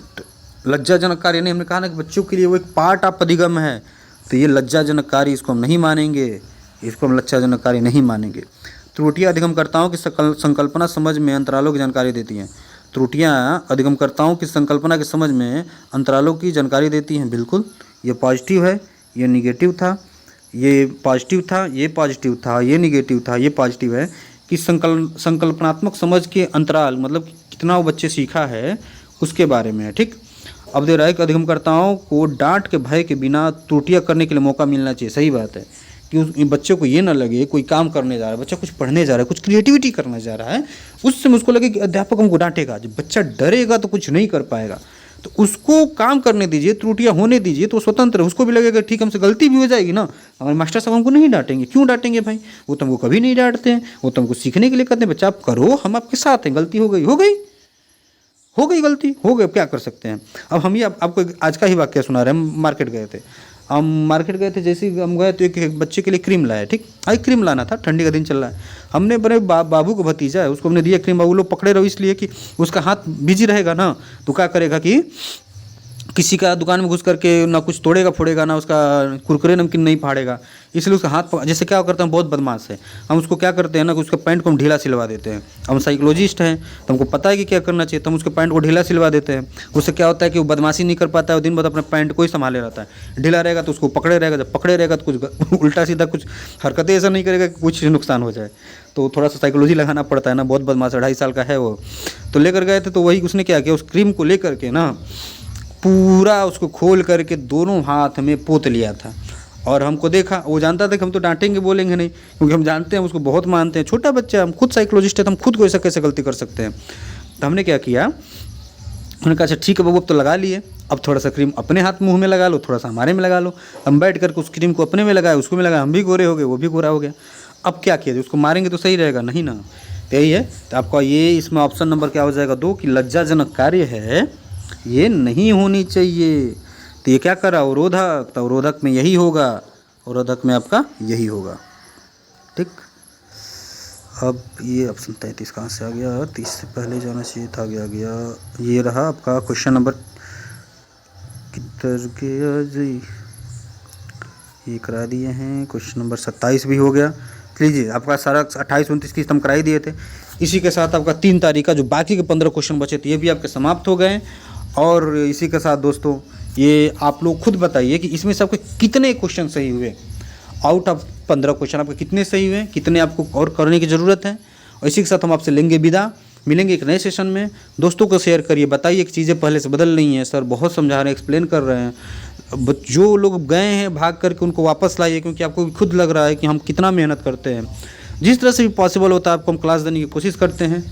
लज्जाजनक कार्य नहीं, हमने कहा ना कि बच्चों के लिए वो एक पार्ट ऑफ अधिगम है, तो ये लज्जाजनक कार्य, इसको हम नहीं मानेंगे, इसको हम लज्जाजनक कार्य नहीं मानेंगे। त्रुटियां अधिगमकर्ताओं की संकल्पना समझ में अंतरालों की जानकारी देती हैं। त्रुटियां अधिगमकर्ताओं की संकल्पना की समझ में अंतरालों की जानकारी देती हैं। बिल्कुल, ये पॉजिटिव है, ये निगेटिव था, ये पॉजिटिव था, ये पॉजिटिव था, ये निगेटिव था, ये पॉजिटिव है कि संकल्पनात्मक समझ के अंतराल, मतलब कितना वो बच्चे सीखा है उसके बारे में है। ठीक, अब दे रहा है कि अधिगमकर्ताओं को डांट के भय के बिना त्रुटियां करने के लिए मौका मिलना चाहिए। सही बात है कि उस बच्चों को ये ना लगे कोई काम करने जा रहा है, बच्चा कुछ पढ़ने जा रहा है, कुछ क्रिएटिविटी करने जा रहा है, उस समय उसको लगे कि अध्यापक हमको डांटेगा। जब बच्चा डरेगा तो कुछ नहीं कर पाएगा, तो उसको काम करने दीजिए, त्रुटियां होने दीजिए, तो स्वतंत्र है। उसको भी लगेगा ठीक हमसे गलती भी हो जाएगी ना, हमारे मास्टर साहब हमको नहीं डांटेंगे। क्यों डांटेंगे भाई? वो तुमको कभी नहीं डांटते हैं, वो तुमको सीखने के लिए कहते हैं बच्चा आप करो, हम आपके साथ हैं। गलती हो गई, हो गई, हो गई, गलती हो गई, अब क्या कर सकते हैं। अब हम ये आपको आज का ही वाक्य सुना रहे हैं। हम मार्केट गए थे, जैसे ही हम गए तो एक बच्चे के लिए क्रीम लाया। ठीक, आई क्रीम लाना था, ठंडी का दिन चल रहा है। हमने बड़े बाबू को भतीजा है, उसको हमने दिया क्रीम। बाबू लोग पकड़े रहो, इसलिए कि उसका हाथ बिजी रहेगा ना, तो क्या करेगा कि किसी का दुकान में घुस करके ना कुछ तोड़ेगा फोड़ेगा, ना उसका कुरकुरे नमकीन नहीं फाड़ेगा, इसलिए उसका हाथ जैसे क्या करते हैं, बहुत बदमाश है। हम उसको क्या करते हैं ना कि उसके पैंट को हम ढीला सिलवा देते हैं। हम साइकोलॉजिस्ट हैं तो हमको पता है कि क्या करना चाहिए, तो हम उसके पैंट को ढीला सिलवा देते हैं। उससे क्या होता है कि वो बदमाशी नहीं कर पाता है, वो दिन भर अपने पैंट को ही संभाले रहता है। ढीला रहेगा तो उसको पकड़े रहेगा, जब पकड़े रहेगा तो कुछ उल्टा सीधा कुछ हरकतें ऐसा नहीं करेगा कि कुछ नुकसान हो जाए। तो थोड़ा सा साइकोलॉजी लगाना पड़ता है ना, बहुत बदमाश है, 2.5 साल का है वो। तो लेकर गए थे, तो वही उसने क्या किया, उस क्रीम को लेकर के ना पूरा उसको खोल करके दोनों हाथ में पोत लिया था। और हमको देखा, वो जानता था कि हम तो डांटेंगे बोलेंगे नहीं, क्योंकि हम जानते हैं उसको बहुत मानते हैं, छोटा बच्चा है, हम खुद साइकोलॉजिस्ट है, तो हम खुद को ऐसा कैसे गलती कर सकते हैं। तो हमने क्या किया, उन्होंने कहा अच्छा ठीक है बाबू अब तो लगा लिए, अब थोड़ा सा क्रीम अपने हाथ मुंह में लगा लो, थोड़ा सा हमारे में लगा लो। हम बैठ करके उस क्रीम को अपने में लगाए, उसको में लगाया, हम भी गोरे हो गए, वो भी गोरा हो गया। अब क्या किया, उसको मारेंगे तो सही रहेगा नहीं ना, तो यही है। तो आपका ये इसमें ऑप्शन नंबर क्या हो जाएगा 2 कि लज्जाजनक कार्य है ये नहीं होनी चाहिए। तो ये क्या करा, अवरोधक, तो अवरोधक में यही होगा, अवरोधक में आपका यही होगा। ठीक, अब ये ऑप्शन 33 कहाँ से आ गया, 30 से पहले जाना चाहिए था, आ गया। ये रहा आपका क्वेश्चन नंबर किधर गया जी, ये करा दिए हैं। क्वेश्चन नंबर 27 भी हो गया। लीजिए आपका सारा 28, 29 की हम करा ही दिए थे। इसी के साथ आपका 3 तारीख का जो बाकी के 15 क्वेश्चन बचे थे ये भी आपके समाप्त हो गए। और इसी के साथ दोस्तों ये आप लोग खुद बताइए कि इसमें से आपके कितने क्वेश्चन सही हुए। आउट ऑफ 15 क्वेश्चन आपके कितने सही हुए, कितने आपको और करने की ज़रूरत है। और इसी के साथ हम आपसे लेंगे विदा, मिलेंगे एक नए सेशन में। दोस्तों को शेयर करिए, बताइए कि चीज़ें पहले से बदल रही हैं, सर बहुत समझा रहे हैं, एक्सप्लेन कर रहे हैं। जो लोग गए हैं भाग करके उनको वापस लाइए, क्योंकि आपको भी खुद लग रहा है कि हम कितना मेहनत करते हैं। जिस तरह से भी पॉसिबल होता है आपको हम क्लास देने की कोशिश करते हैं।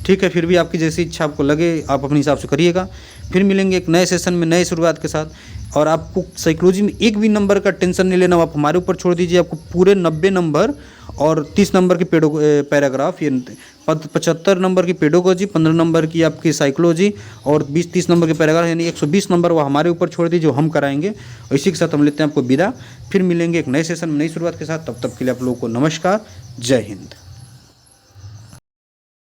ठीक है, फिर भी आपकी जैसी इच्छा आपको लगे आप अपने हिसाब से करिएगा। फिर मिलेंगे एक नए सेशन में नए शुरुआत के साथ। और आपको साइकोलॉजी में एक भी नंबर का टेंशन नहीं लेना, आप हमारे ऊपर छोड़ दीजिए। आपको पूरे 90 नंबर और 30 नंबर की पैराग्राफ, ये 75 नंबर की पेडोलॉजी, 15 नंबर की आपकी साइकोलॉजी और 20-30 नंबर के पैराग्राफ, यानी 120 नंबर वो हमारे ऊपर छोड़ दीजिए, जो हम कराएंगे। और इसी के साथ हम लेते हैं आपको विदा। फिर मिलेंगे एक नए सेशन में नई शुरुआत के साथ। तब तक के लिए आप लोगों को नमस्कार, जय हिंद।